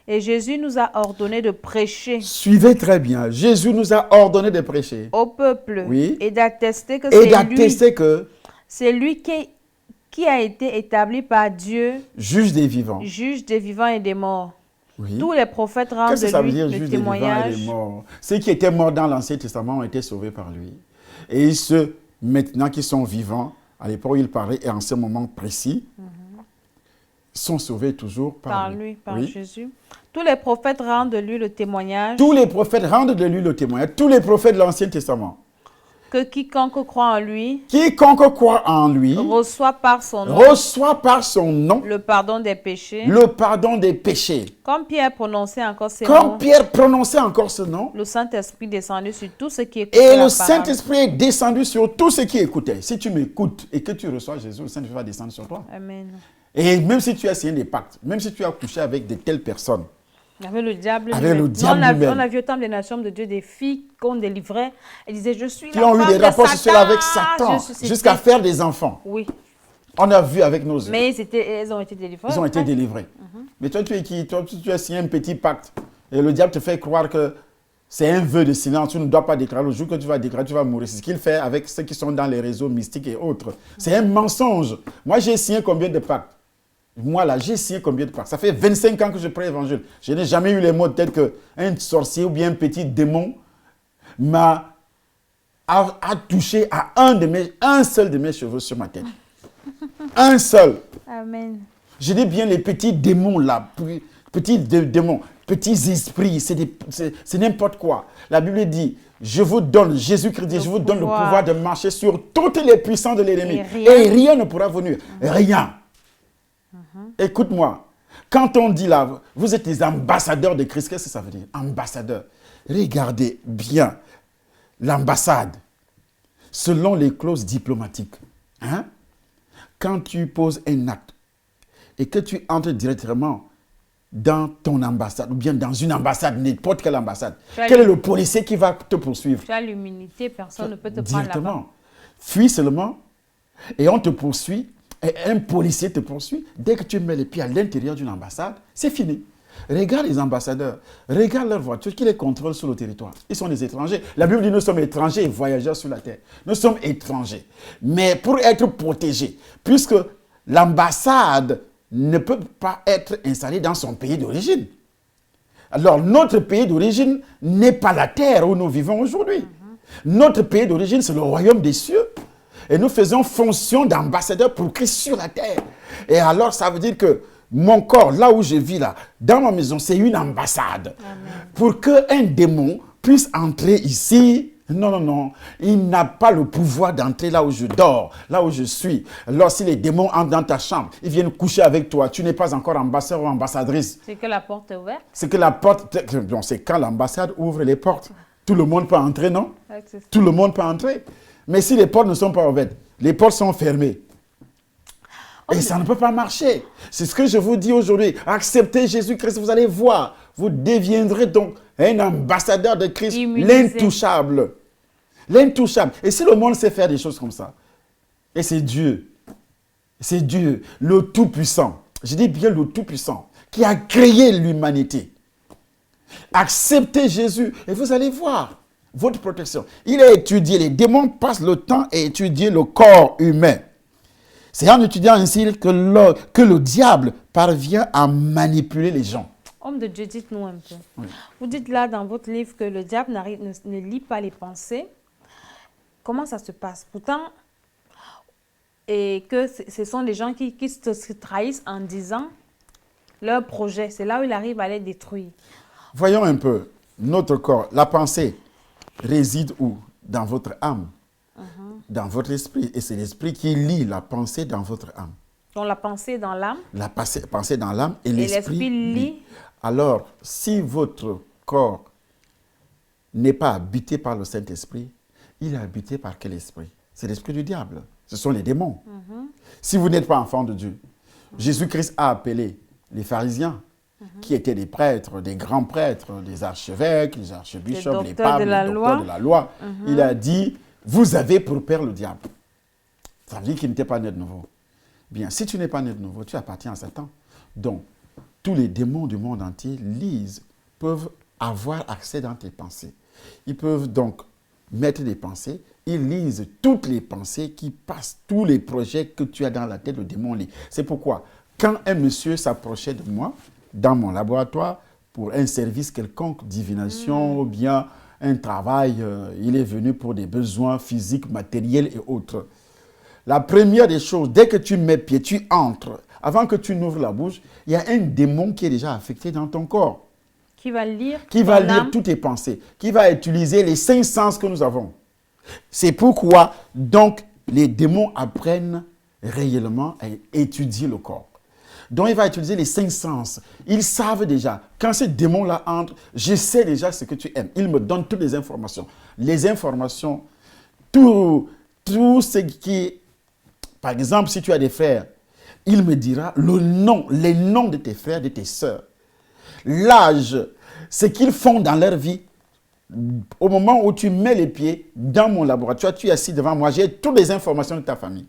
Et Jésus nous a ordonné de prêcher. Suivez très bien. Jésus nous a ordonné de prêcher. Au peuple. Oui. Et d'attester que c'est lui qui a été établi par Dieu. Juge des vivants. Juge des vivants et des morts. Oui. Tous les prophètes rendent de lui le témoignage. Ceux qui étaient morts dans l'Ancien Testament ont été sauvés par lui. Et ceux maintenant qui sont vivants, à l'époque où il parlait et en ce moment précis, sont sauvés toujours par lui. Par Jésus. Tous les prophètes rendent de lui le témoignage. Tous les prophètes rendent de lui le témoignage. Tous les prophètes de l'Ancien Testament. Que quiconque croit en lui, reçoit par son nom, le pardon des péchés. Comme Pierre prononçait encore ce nom, le Saint-Esprit descendu sur tous ceux qui écoutaient la parole. Et le Saint-Esprit est descendu sur tous ceux qui écoutaient. Si tu m'écoutes et que tu reçois Jésus, le Saint-Esprit va descendre sur toi. Amen. Et même si tu as signé des pactes, même si tu as couché avec de telles personnes, avec le diable lui-même. On a vu au temple des nations de Dieu des filles qu'on délivrait. Elles disaient, je suis qui ont eu des rapports sexuels avec Satan jusqu'à faire des enfants. Oui. On a vu avec nos yeux. Mais elles ont été délivrées. Ils ont été délivrés. Mais toi, tu es qui? Toi, tu as signé un petit pacte. Et le diable te fait croire que c'est un vœu de silence. Tu ne dois pas déclarer. Le jour que tu vas déclarer, tu vas mourir. C'est ce qu'il fait avec ceux qui sont dans les réseaux mystiques et autres. C'est un mensonge. Moi, j'ai signé combien de pactes? Moi, là, j'ai signé combien de pactes? Ça fait 25 ans que je prêche l'évangile. Je n'ai jamais eu les mots tels qu'un sorcier ou bien un petit démon m'a touché à un seul de mes cheveux sur ma tête. Un seul. Amen. Je dis bien les petits démons là, petits démons, petits esprits, c'est n'importe quoi. La Bible dit, je vous donne, Jésus-Christ dit, je vous donne le pouvoir de marcher sur toutes les puissances de l'ennemi. Et rien ne pourra venir. Rien. Écoute-moi, quand on dit là, vous êtes les ambassadeurs de Christ, qu'est-ce que ça veut dire? Ambassadeur. Regardez bien l'ambassade, selon les clauses diplomatiques. Quand tu poses un acte et que tu entres directement dans ton ambassade ou bien dans une ambassade, n'importe quelle ambassade, quel est le policier qui va te poursuivre? Tu as l'immunité, personne ne peut te prendre là-bas. Fuis seulement et on te poursuit et un policier te poursuit. Dès que tu mets les pieds à l'intérieur d'une ambassade, c'est fini. Regarde les ambassadeurs, regarde leurs voitures, qui les contrôlent sur le territoire. Ils sont des étrangers. La Bible dit nous sommes étrangers et voyageurs sur la terre. Nous sommes étrangers. Mais pour être protégés, puisque l'ambassade ne peut pas être installée dans son pays d'origine. Alors notre pays d'origine n'est pas la terre où nous vivons aujourd'hui. Notre pays d'origine, c'est le royaume des cieux. Et nous faisons fonction d'ambassadeur pour Christ sur la terre. Et alors ça veut dire que mon corps, là où je vis, là, dans ma maison, c'est une ambassade. Amen. Pour qu'un démon puisse entrer ici, non, il n'a pas le pouvoir d'entrer là où je dors, là où je suis. Alors, si les démons entrent dans ta chambre, ils viennent coucher avec toi, tu n'es pas encore ambassadeur ou ambassadrice. C'est que la porte est ouverte. C'est que la porte, bon, c'est quand l'ambassade ouvre les portes. Tout le monde peut entrer, non? Tout le monde peut entrer. Mais si les portes ne sont pas ouvertes, les portes sont fermées. Et ça ne peut pas marcher. C'est ce que je vous dis aujourd'hui. Acceptez Jésus-Christ, vous allez voir. Vous deviendrez donc un ambassadeur de Christ, l'intouchable. L'intouchable. Et si le monde sait faire des choses comme ça, et c'est Dieu, le Tout-Puissant, je dis bien le Tout-Puissant, qui a créé l'humanité. Acceptez Jésus et vous allez voir votre protection. Il a étudié, les démons passent le temps à étudier le corps humain. C'est en étudiant ainsi que le diable parvient à manipuler les gens. Homme de Dieu, dites-nous un peu. Oui. Vous dites là dans votre livre que le diable ne lit pas les pensées. Comment ça se passe? Pourtant, et que ce sont des gens qui se trahissent en disant leur projet. C'est là où il arrive à les détruire. Voyons un peu. Notre corps, la pensée réside où? Dans votre âme. Dans votre esprit. Et c'est l'esprit qui lit la pensée dans votre âme. Donc la pensée dans l'âme. La pensée dans l'âme et l'esprit lit. Alors, si votre corps n'est pas habité par le Saint-Esprit, il est habité par quel esprit? C'est l'esprit du diable. Ce sont les démons. Si vous n'êtes pas enfant de Dieu, Jésus-Christ a appelé les pharisiens, qui étaient des prêtres, des grands prêtres, des archevêques, les archbishops, les papes, les docteurs de la loi. Il a dit, vous avez pour père le diable. Ça veut dire qu'il n'était pas né de nouveau. Bien, si tu n'es pas né de nouveau, tu appartiens à Satan. Donc, tous les démons du monde entier peuvent avoir accès dans tes pensées. Ils peuvent donc mettre des pensées. Ils lisent toutes les pensées qui passent, tous les projets que tu as dans la tête, le démon lit. C'est pourquoi, quand un monsieur s'approchait de moi, dans mon laboratoire, pour un service quelconque, divination ou bien un travail, il est venu pour des besoins physiques, matériels et autres. La première des choses, dès que tu mets pied, tu entres, avant que tu n'ouvres la bouche, il y a un démon qui est déjà affecté dans ton corps. Qui va lire toutes tes pensées, qui va utiliser les 5 sens que nous avons. C'est pourquoi, donc, les démons apprennent réellement à étudier le corps. Donc, il va utiliser les 5 sens. Ils savent déjà, quand ce démon-là entre, je sais déjà ce que tu aimes. Il me donne toutes les informations. Les informations, tout ce qui... Par exemple, si tu as des frères, il me dira les noms de tes frères, de tes sœurs. L'âge, ce qu'ils font dans leur vie. Au moment où tu mets les pieds dans mon laboratoire, tu es assis devant moi, j'ai toutes les informations de ta famille.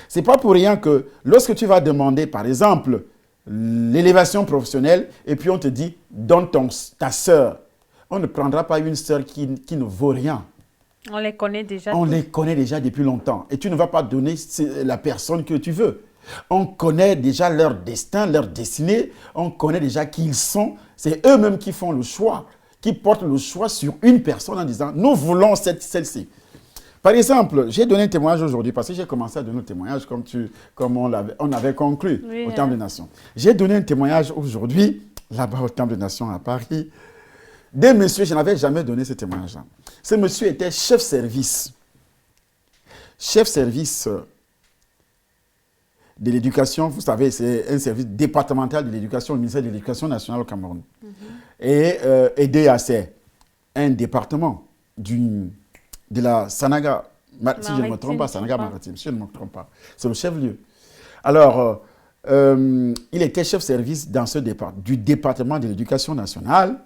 Ce n'est pas pour rien que lorsque tu vas demander, par exemple, l'élévation professionnelle, et puis on te dit, donne ta sœur. On ne prendra pas une sœur qui ne vaut rien. On les connaît déjà. On les connaît déjà depuis longtemps. Et tu ne vas pas donner la personne que tu veux. On connaît déjà leur destin, leur destinée. On connaît déjà qui ils sont. C'est eux-mêmes qui font le choix, qui portent le choix sur une personne en disant, nous voulons celle-ci. Par exemple, j'ai donné un témoignage aujourd'hui parce que j'ai commencé à donner un témoignage comme on avait conclu au Temple des Nations. J'ai donné un témoignage aujourd'hui, là-bas au Temple des Nations à Paris, d'un monsieur, je n'avais jamais donné ce témoignage-là. Ce monsieur était chef-service. Chef-service de l'éducation, vous savez, c'est un service départemental de l'éducation, le ministère de l'Éducation nationale au Cameroun. Et DAC, un département de la Sanaga, si je ne me trompe pas, Sanaga Maritime, si je ne me trompe pas. C'est le chef-lieu. Alors, il était chef-service dans du département de l'éducation nationale.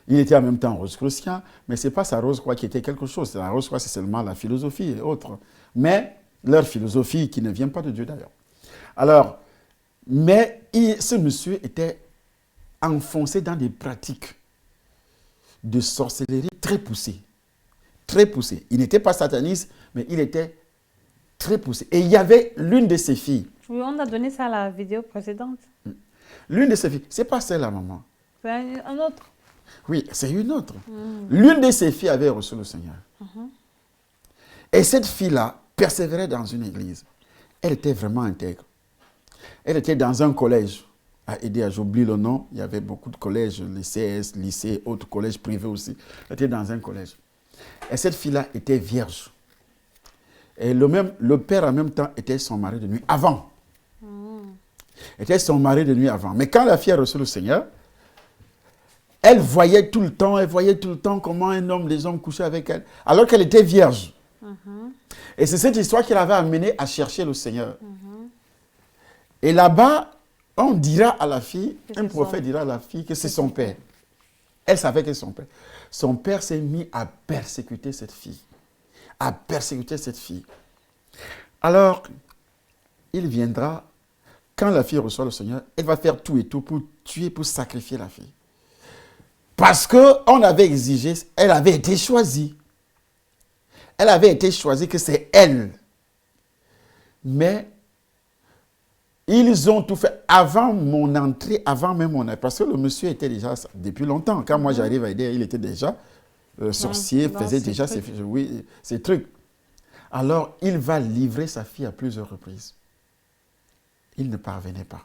Il était en même temps rose-croissant, mais ce n'est pas sa rose-croix qui était quelque chose. La rose-croix, c'est seulement la philosophie et autres. Mais leur philosophie qui ne vient pas de Dieu d'ailleurs. Alors, mais ce monsieur était enfoncé dans des pratiques de sorcellerie très poussées. Très poussées. Il n'était pas sataniste, mais il était très poussé. Et il y avait l'une de ses filles. Oui, on a donné ça à la vidéo précédente. L'une de ses filles, ce n'est pas celle-là, maman. C'est un autre. Oui, c'est une autre. L'une de ses filles avait reçu le Seigneur. Et cette fille-là persévérait dans une église. Elle était vraiment intègre. Elle était dans un collège à aider, j'oublie le nom, il y avait beaucoup de collèges, les CS, lycées, autres collèges privés aussi. Elle était dans un collège. Et cette fille-là était vierge. Et le père en même temps était son mari de nuit avant. Était son mari de nuit avant. Mais quand la fille a reçu le Seigneur, elle voyait tout le temps comment les hommes couchaient avec elle, alors qu'elle était vierge. Et c'est cette histoire qui l'avait amenée à chercher le Seigneur. Et là-bas, on dira à la fille, un prophète dira à la fille que c'est son père. Elle savait que c'est son père. Son père s'est mis à persécuter cette fille. Alors, il viendra, quand la fille reçoit le Seigneur, elle va faire tout et tout pour tuer, pour sacrifier la fille. Parce qu'on avait exigé, elle avait été choisie. Elle avait été choisie que c'est elle. Mais ils ont tout fait avant mon entrée, avant même mon entrée. Parce que le monsieur était déjà, depuis longtemps, quand moi j'arrive à aider, il était déjà sorcier, faisait déjà ces trucs. Alors, il va livrer sa fille à plusieurs reprises. Il ne parvenait pas.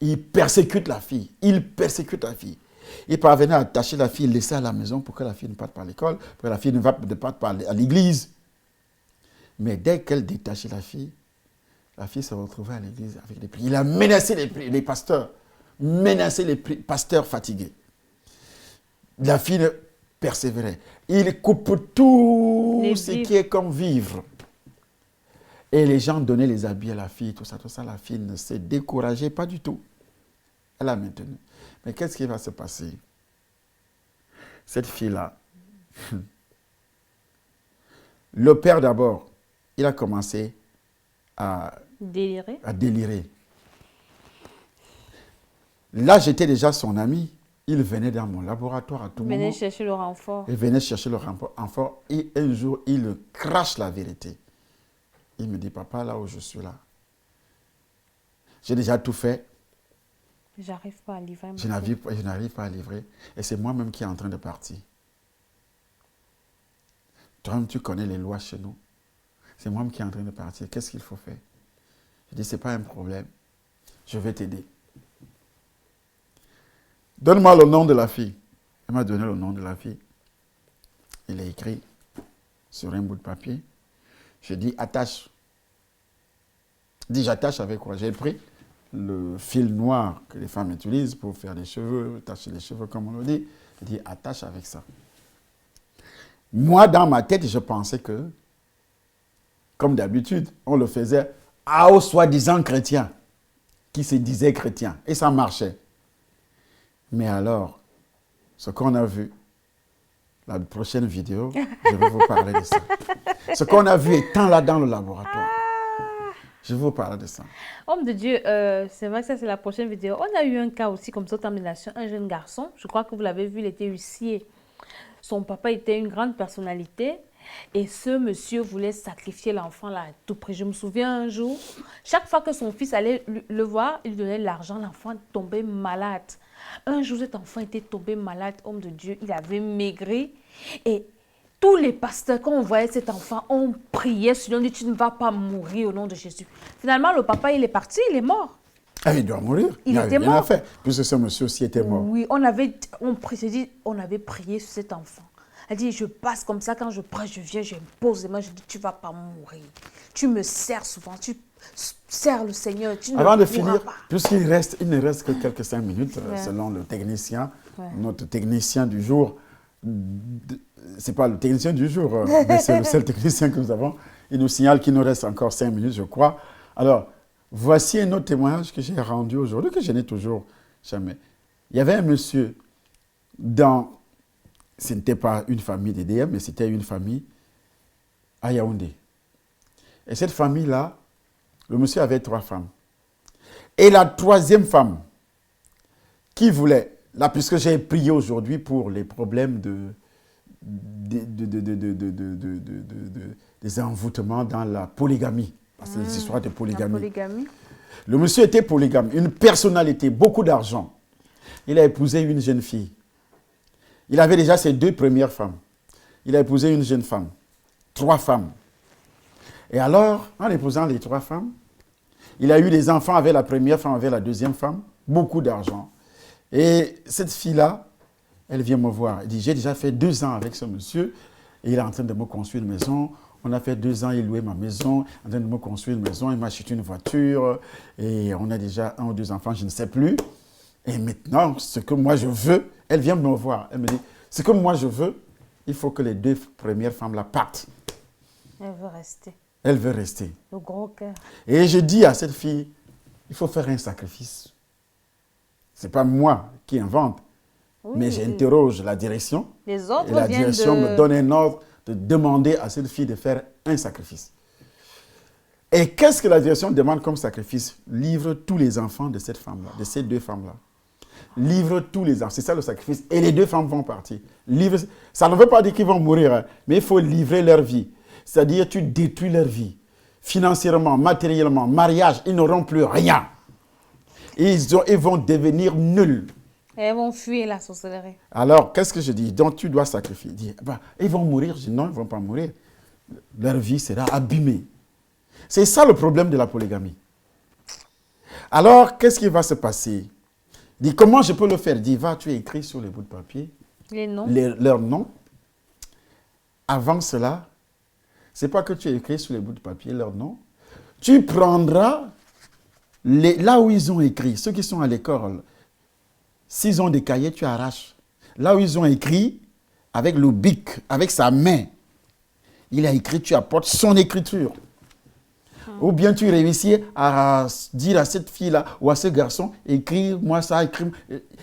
Il persécute la fille. Il parvenait à attacher la fille, laisser à la maison pour que la fille ne parte pas à l'école, pour que la fille ne parte pas à l'église. Mais dès qu'elle détachait la fille se retrouvait à l'église avec les prières. Il a menacé les pasteurs, fatigués. La fille persévérait. Il coupe tout ce qui est comme vivre. Et les gens donnaient les habits à la fille, tout ça. La fille ne s'est découragée pas du tout. Elle a maintenu. Mais qu'est-ce qui va se passer? Cette fille-là, le père d'abord, il a commencé à délirer. Là, j'étais déjà son ami. Il venait dans mon laboratoire à tout moment. Il venait chercher le renfort. Et un jour, il crache la vérité. Il me dit, papa, là où je suis là, j'ai déjà tout fait. J'arrive pas à livrer. Je n'arrive pas à livrer. Et c'est moi-même qui est en train de partir. Toi-même, tu connais les lois chez nous. C'est moi-même qui est en train de partir. Qu'est-ce qu'il faut faire? Je dis, ce n'est pas un problème. Je vais t'aider. Donne-moi le nom de la fille. Elle m'a donné le nom de la fille. Il est écrit sur un bout de papier. Je dis, attache. Je dis, j'attache avec quoi? J'ai pris le fil noir que les femmes utilisent pour faire les cheveux, attacher les cheveux comme on le dit. Je dis, attache avec ça. Moi, dans ma tête, je pensais que, comme d'habitude, on le faisait aux soi-disant chrétiens, qui se disaient chrétiens. Et ça marchait. Mais alors, ce qu'on a vu, la prochaine vidéo, je vais vous parler de ça. Ce qu'on a vu étant là dans le laboratoire. Je vous parle de ça. Homme de Dieu, c'est vrai que ça c'est la prochaine vidéo. On a eu un cas aussi comme ça, termination, un jeune garçon. Je crois que vous l'avez vu, il était huissier. Son papa était une grande personnalité. Et ce monsieur voulait sacrifier l'enfant là à tout prix. Je me souviens un jour, chaque fois que son fils allait le voir, il donnait de l'argent, l'enfant tombait malade. Un jour, cet enfant était tombé malade, homme de Dieu, il avait maigri. Et tous les pasteurs, quand on voyait cet enfant, on priait sur lui, on dit, tu ne vas pas mourir au nom de Jésus. Finalement, le papa, il est parti, il est mort. Ah, il doit mourir. Il était mort. Rien à faire, puisque ce monsieur aussi était mort. Oui, on avait prié sur cet enfant. Elle dit, je passe comme ça, quand je prie, je viens, j'impose les mains, je dis, tu ne vas pas mourir. Tu me sers souvent, tu sers le Seigneur, tu ne Avant de mourras finir, pas. puisqu'il il ne reste que quelques 5 minutes, selon le technicien, notre technicien du jour, c'est pas le technicien du jour, mais c'est le seul technicien que nous avons, il nous signale qu'il nous reste encore 5 minutes, je crois. Alors, voici un autre témoignage que j'ai rendu aujourd'hui, que je n'ai toujours jamais. Il y avait un monsieur ce n'était pas une famille d'EDM, mais c'était une famille à Yaoundé. Et cette famille-là, le monsieur avait 3 femmes. Et la 3e femme, qui voulait, là, puisque j'ai prié aujourd'hui pour les problèmes des envoûtements dans la polygamie, parce que les histoires de polygamie. Le monsieur était polygame, une personnalité, beaucoup d'argent. Il a épousé une jeune fille. Il avait déjà ses 2 premières femmes. Il a épousé une jeune femme. 3 femmes. Et alors, en épousant les 3 femmes, il a eu des enfants avec la première femme, avec la 2e femme. Beaucoup d'argent. Et cette fille-là, elle vient me voir. Elle dit, j'ai déjà fait 2 ans avec ce monsieur. Et il est en train de me construire une maison. On a fait 2 ans, il louait ma maison. En train de me construire une maison. Il m'a acheté une voiture. Et on a déjà 1 ou 2 enfants, je ne sais plus. Et maintenant, ce que moi je veux, elle vient me voir. Elle me dit, ce que moi je veux, il faut que les 2 premières femmes-là partent. Elle veut rester. Elle veut rester. Le gros cœur. Et je dis à cette fille, il faut faire un sacrifice. Ce n'est pas moi qui invente, mais j'interroge la direction. Les autres et la direction me donne un ordre de demander à cette fille de faire un sacrifice. Et qu'est-ce que la direction demande comme sacrifice? Livre tous les enfants de cette femme-là, de ces 2 femmes-là. Livre tous les enfants. C'est ça le sacrifice. Et les 2 femmes vont partir. Livre, ça ne veut pas dire qu'ils vont mourir, hein, mais il faut livrer leur vie. C'est-à-dire tu détruis leur vie. Financièrement, matériellement, mariage, ils n'auront plus rien. Et ils vont devenir nuls. Et elles vont fuir la sorcellerie. Alors, qu'est-ce que je dis? Donc, tu dois sacrifier. Dis, ils vont mourir. Je dis, non, ils ne vont pas mourir. Leur vie sera abîmée. C'est ça le problème de la polygamie. Alors, qu'est-ce qui va se passer? Dis, comment je peux le faire? Dis, va, tu écris sur les bouts de papier les noms. Leurs noms. Avant cela, ce n'est pas que tu écris sur les bouts de papier leurs noms. Tu prendras là où ils ont écrit, ceux qui sont à l'école. S'ils ont des cahiers, tu arraches. Là où ils ont écrit, avec le bic, avec sa main, il a écrit, tu apportes son écriture. Ou bien tu réussis à dire à cette fille-là ou à ce garçon, écris-moi ça, écris.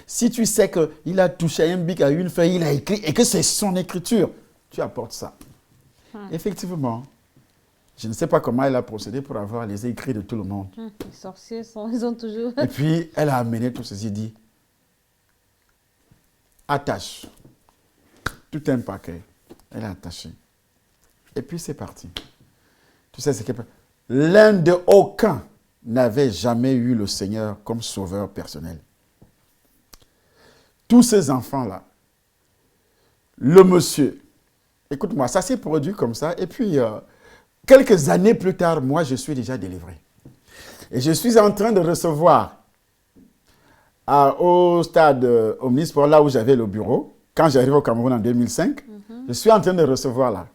Si tu sais qu'il a touché un bic à une feuille, il a écrit et que c'est son écriture, tu apportes ça. Effectivement, je ne sais pas comment elle a procédé pour avoir les écrits de tout le monde. Les sorciers, ils ont toujours... Et puis, elle a amené tout ceci, dit, attache. Tout un paquet. Elle a attaché. Et puis, c'est parti. Tu sais ce qu'elle... L'un de aucun n'avait jamais eu le Seigneur comme sauveur personnel. Tous ces enfants-là, le monsieur, écoute-moi, ça s'est produit comme ça. Et puis, quelques années plus tard, moi, je suis déjà délivré. Et je suis en train de recevoir au stade Omnisport, là où j'avais le bureau, quand j'arrive au Cameroun en 2005, je suis en train de recevoir là.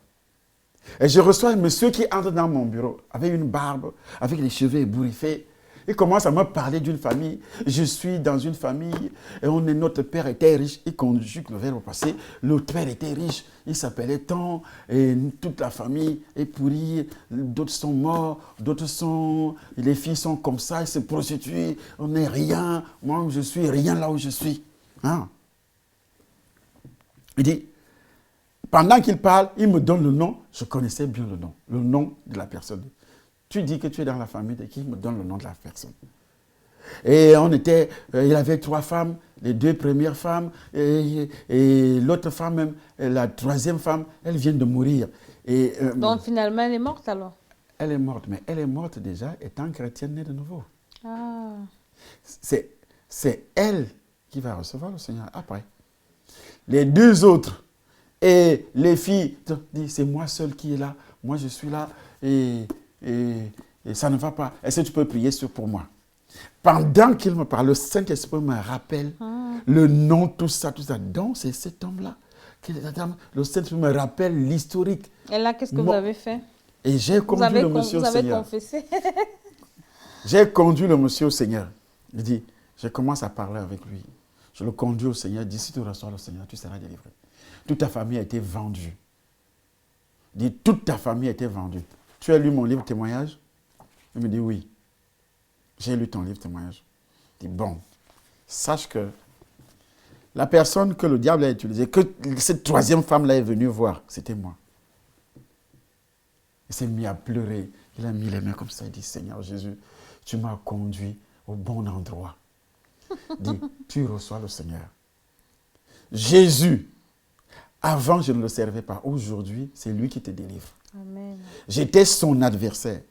Et je reçois un monsieur qui entre dans mon bureau avec une barbe, avec les cheveux ébouriffés. Il commence à me parler d'une famille. Je suis dans une famille et notre père était riche. Il conjugue le verbe au passé. L'autre père était riche. Il s'appelait tant et toute la famille est pourrie. D'autres sont morts. D'autres sont... Les filles sont comme ça. Ils se prostituent. On n'est rien. Moi, je suis rien là où je suis. Hein? Il dit... Pendant qu'il parle, il me donne le nom. Je connaissais bien le nom de la personne. Tu dis que tu es dans la famille de qui? Me donne le nom de la personne. Et il avait 3 femmes, les 2 premières femmes, et l'autre femme, même, la 3e femme, elle vient de mourir. Donc finalement, elle est morte alors? Elle est morte, mais elle est morte déjà étant chrétienne née de nouveau. Ah. C'est elle qui va recevoir le Seigneur après. Les 2 autres, et les filles disent, c'est moi seule qui est là, moi je suis là, et ça ne va pas. Est-ce que tu peux prier pour moi? Pendant qu'il me parle, le Saint-Esprit me rappelle le nom, tout ça. Donc, c'est cet homme-là. Le Saint-Esprit me rappelle l'historique. Et là, qu'est-ce que vous avez fait? Et j'ai conduit le monsieur au Seigneur. Vous avez confessé? J'ai conduit le monsieur au Seigneur. Il dit, je commence à parler avec lui. Je le conduis au Seigneur. Il dit, si tu reçois le Seigneur, tu seras délivré. Toute ta famille a été vendue. Il dit, toute ta famille a été vendue. Tu as lu mon livre témoignage? Il me dit, oui. J'ai lu ton livre témoignage. Je dis, bon, sache que la personne que le diable a utilisée, que cette 3e femme-là est venue voir, c'était moi. Il s'est mis à pleurer. Il a mis les mains comme ça. Il dit, Seigneur Jésus, tu m'as conduit au bon endroit. Il dit, tu reçois le Seigneur. Jésus, avant je ne le servais pas. Aujourd'hui, c'est lui qui te délivre. Amen. J'étais son adversaire.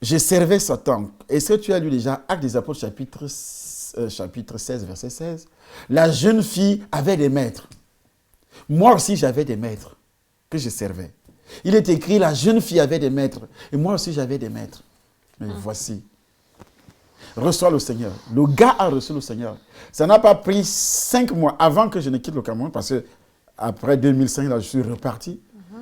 Je servais Satan. Est-ce que tu as lu déjà Actes des Apôtres chapitre 16, verset 16? La jeune fille avait des maîtres. Moi aussi, j'avais des maîtres que je servais. Il est écrit, la jeune fille avait des maîtres. Et moi aussi, j'avais des maîtres. Mais voici. Reçois le Seigneur. Le gars a reçu le Seigneur. Ça n'a pas pris 5 mois avant que je ne quitte le Cameroun, parce que après 2005, là, je suis reparti.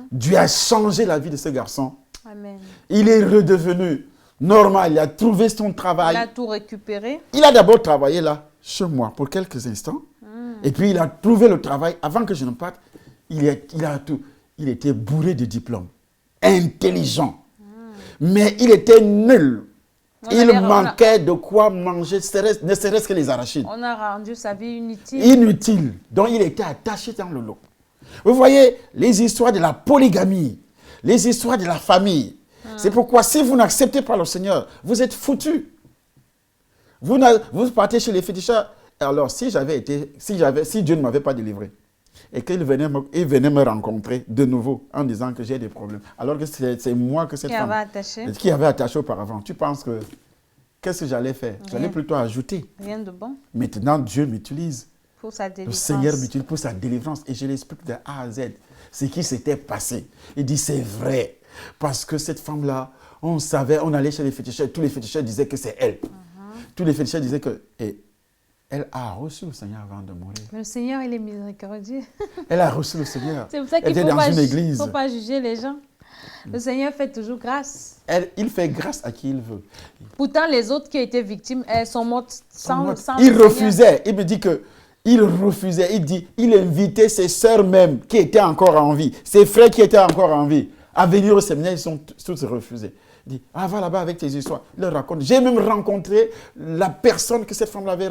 Dieu a changé la vie de ce garçon. Amen. Il est redevenu normal, il a trouvé son travail. Il a tout récupéré. Il a d'abord travaillé là, chez moi, pour quelques instants. Et puis il a trouvé le travail. Avant que je ne parte, il était bourré de diplômes. Intelligent. Mais il était nul. Il manquait de quoi manger, ne serait-ce que les arachides. On a rendu sa vie inutile. Inutile. Donc il était attaché dans le lot. Vous voyez, les histoires de la polygamie, les histoires de la famille. C'est pourquoi si vous n'acceptez pas le Seigneur, vous êtes foutus. Vous partez chez les féticheurs. Alors si Dieu ne m'avait pas délivré et qu'il venait me rencontrer de nouveau en disant que j'ai des problèmes, alors que c'est moi que cette femme qui avait attaché auparavant, tu penses que qu'est-ce que j'allais faire? J'allais plutôt ajouter. Rien de bon. Maintenant, Dieu m'utilise. Pour sa délivrance. Le Seigneur m'utilise pour sa délivrance. Et je l'explique de A à Z. Ce qui s'était passé. Il dit, c'est vrai. Parce que cette femme-là, on savait, on allait chez les féticheurs. Tous les féticheurs disaient que c'est elle. Tous les féticheurs disaient que... Et elle a reçu le Seigneur avant de mourir. Mais le Seigneur, il est miséricordieux. Elle a reçu le Seigneur. C'est pour ça qu'il ne faut pas juger les gens. Le Seigneur fait toujours grâce. Il fait grâce à qui il veut. Pourtant, les autres qui étaient victimes, elles sont mortes sans il refusait. Il me dit que il refusait. Il dit, il invitait ses sœurs même qui étaient encore en vie, ses frères qui étaient encore en vie, à venir au séminaire. Ils sont tous refusés. Il dit, ah, va là-bas avec tes histoires. Il leur raconte. J'ai même rencontré la personne que cette femme avait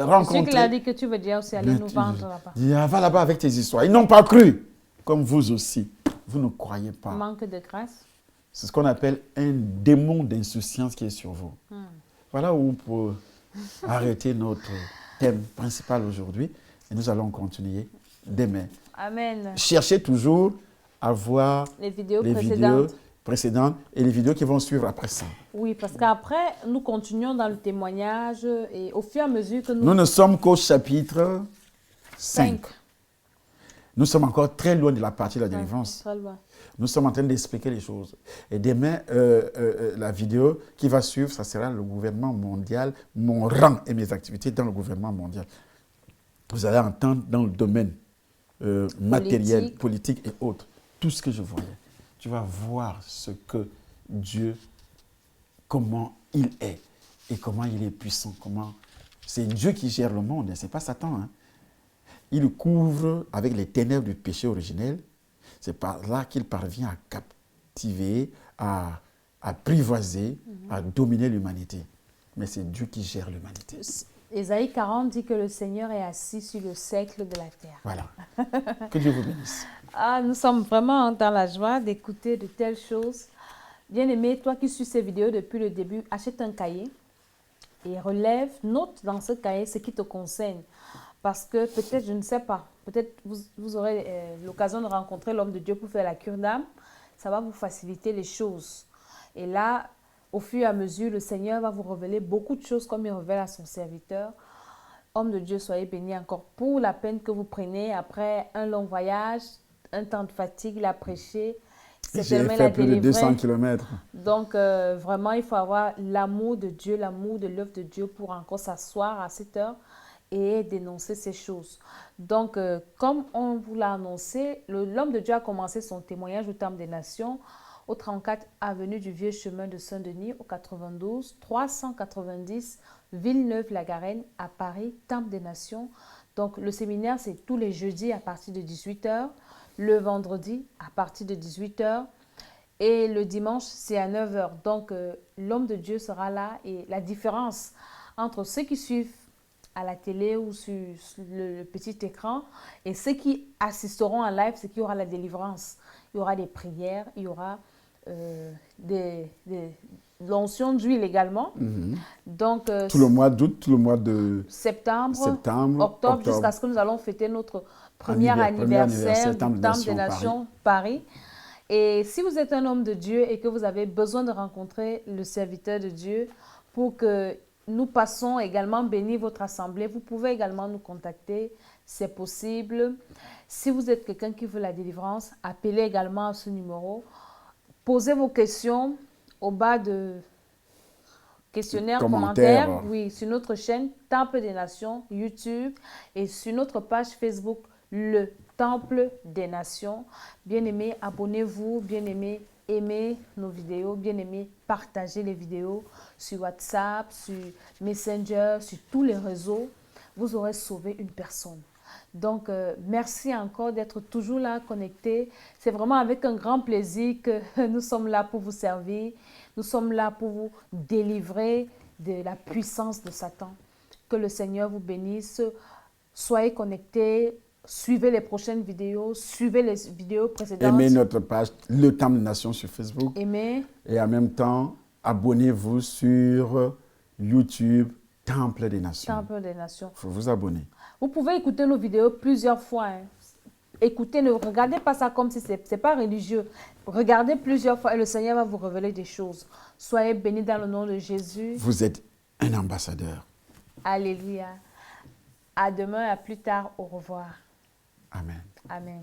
rencontrée. C'est qu'il a dit que tu veux dire aussi aller nous vendre là-bas. Il dit, ah, va là-bas avec tes histoires. Ils n'ont pas cru. Comme vous aussi. Vous ne croyez pas. Manque de grâce. C'est ce qu'on appelle un démon d'insouciance qui est sur vous. Voilà où on peut arrêter notre thème principal aujourd'hui. Et nous allons continuer demain. Amen. Cherchez toujours à voir les vidéos précédentes et les vidéos qui vont suivre après ça. Oui, parce qu'après, nous continuons dans le témoignage et au fur et à mesure que nous ne sommes qu'au chapitre 5. Nous sommes encore très loin de la partie de la délivrance. Très loin. Nous sommes en train d'expliquer les choses. Et demain, la vidéo qui va suivre, ça sera le gouvernement mondial, mon rang et mes activités dans le gouvernement mondial. Vous allez entendre dans le domaine matériel, politique et autres, tout ce que je voyais. Tu vas voir ce que Dieu, comment il est et comment il est puissant. C'est Dieu qui gère le monde, ce n'est pas Satan. Hein. Il couvre avec les ténèbres du péché originel. C'est par là qu'il parvient à captiver, à apprivoiser, à dominer l'humanité. Mais c'est Dieu qui gère l'humanité. Ésaïe 40 dit que le Seigneur est assis sur le siècle de la terre. Voilà. Que Dieu vous bénisse. Nous sommes vraiment dans la joie d'écouter de telles choses. Bien-aimé, toi qui suis ces vidéos depuis le début, achète un cahier et relève, note dans ce cahier ce qui te concerne. Parce que peut-être, je ne sais pas, peut-être vous aurez l'occasion de rencontrer l'homme de Dieu pour faire la cure d'âme. Ça va vous faciliter les choses. Et là, au fur et à mesure, le Seigneur va vous révéler beaucoup de choses comme il révèle à son serviteur. Homme de Dieu, soyez bénis encore pour la peine que vous prenez après un long voyage, un temps de fatigue, il a prêché. J'ai fait plus de 200 km. Donc, vraiment, il faut avoir l'amour de Dieu, l'amour de l'œuvre de Dieu pour encore s'asseoir à cette heure et dénoncer ces choses. Donc, comme on vous l'a annoncé, l'homme de Dieu a commencé son témoignage au Temple des Nations au 34 avenue du Vieux Chemin de Saint-Denis, au 92 390 Villeneuve-la-Garenne, à Paris, Temple des Nations. Donc, le séminaire, c'est tous les jeudis à partir de 18 h, le vendredi à partir de 18 h et le dimanche, c'est à 9 h. Donc, l'homme de Dieu sera là et la différence entre ceux qui suivent à la télé ou sur le petit écran et ceux qui assisteront en live, c'est qu'il y aura la délivrance. Il y aura des prières, il y aura des l'onction d'huile également. Donc, tout le mois d'août, tout le mois de septembre octobre, jusqu'à ce que nous allons fêter notre premier anniversaire du Temple des Nations Paris. Et si vous êtes un homme de Dieu et que vous avez besoin de rencontrer le serviteur de Dieu pour que nous passons également bénir votre assemblée, vous pouvez également nous contacter, c'est possible. Si vous êtes quelqu'un qui veut la délivrance, appelez également à ce numéro. Posez vos questions au bas de questionnaire, commentaire, oui, sur notre chaîne Temple des Nations, YouTube et sur notre page Facebook, le Temple des Nations. Bien-aimés, abonnez-vous, bien-aimés, aimez nos vidéos, bien-aimés, partagez les vidéos sur WhatsApp, sur Messenger, sur tous les réseaux. Vous aurez sauvé une personne. Donc, merci encore d'être toujours là, connectés. C'est vraiment avec un grand plaisir que nous sommes là pour vous servir. Nous sommes là pour vous délivrer de la puissance de Satan. Que le Seigneur vous bénisse. Soyez connectés. Suivez les prochaines vidéos. Suivez les vidéos précédentes. Aimez notre page Le Temple des Nations sur Facebook. Aimez. Et en même temps, abonnez-vous sur YouTube Temple des Nations. Temple des Nations. Il faut vous abonner. Vous pouvez écouter nos vidéos plusieurs fois. Écoutez, ne regardez pas ça comme si ce n'est pas religieux. Regardez plusieurs fois et le Seigneur va vous révéler des choses. Soyez bénis dans le nom de Jésus. Vous êtes un ambassadeur. Alléluia. À demain, à plus tard. Au revoir. Amen. Amen.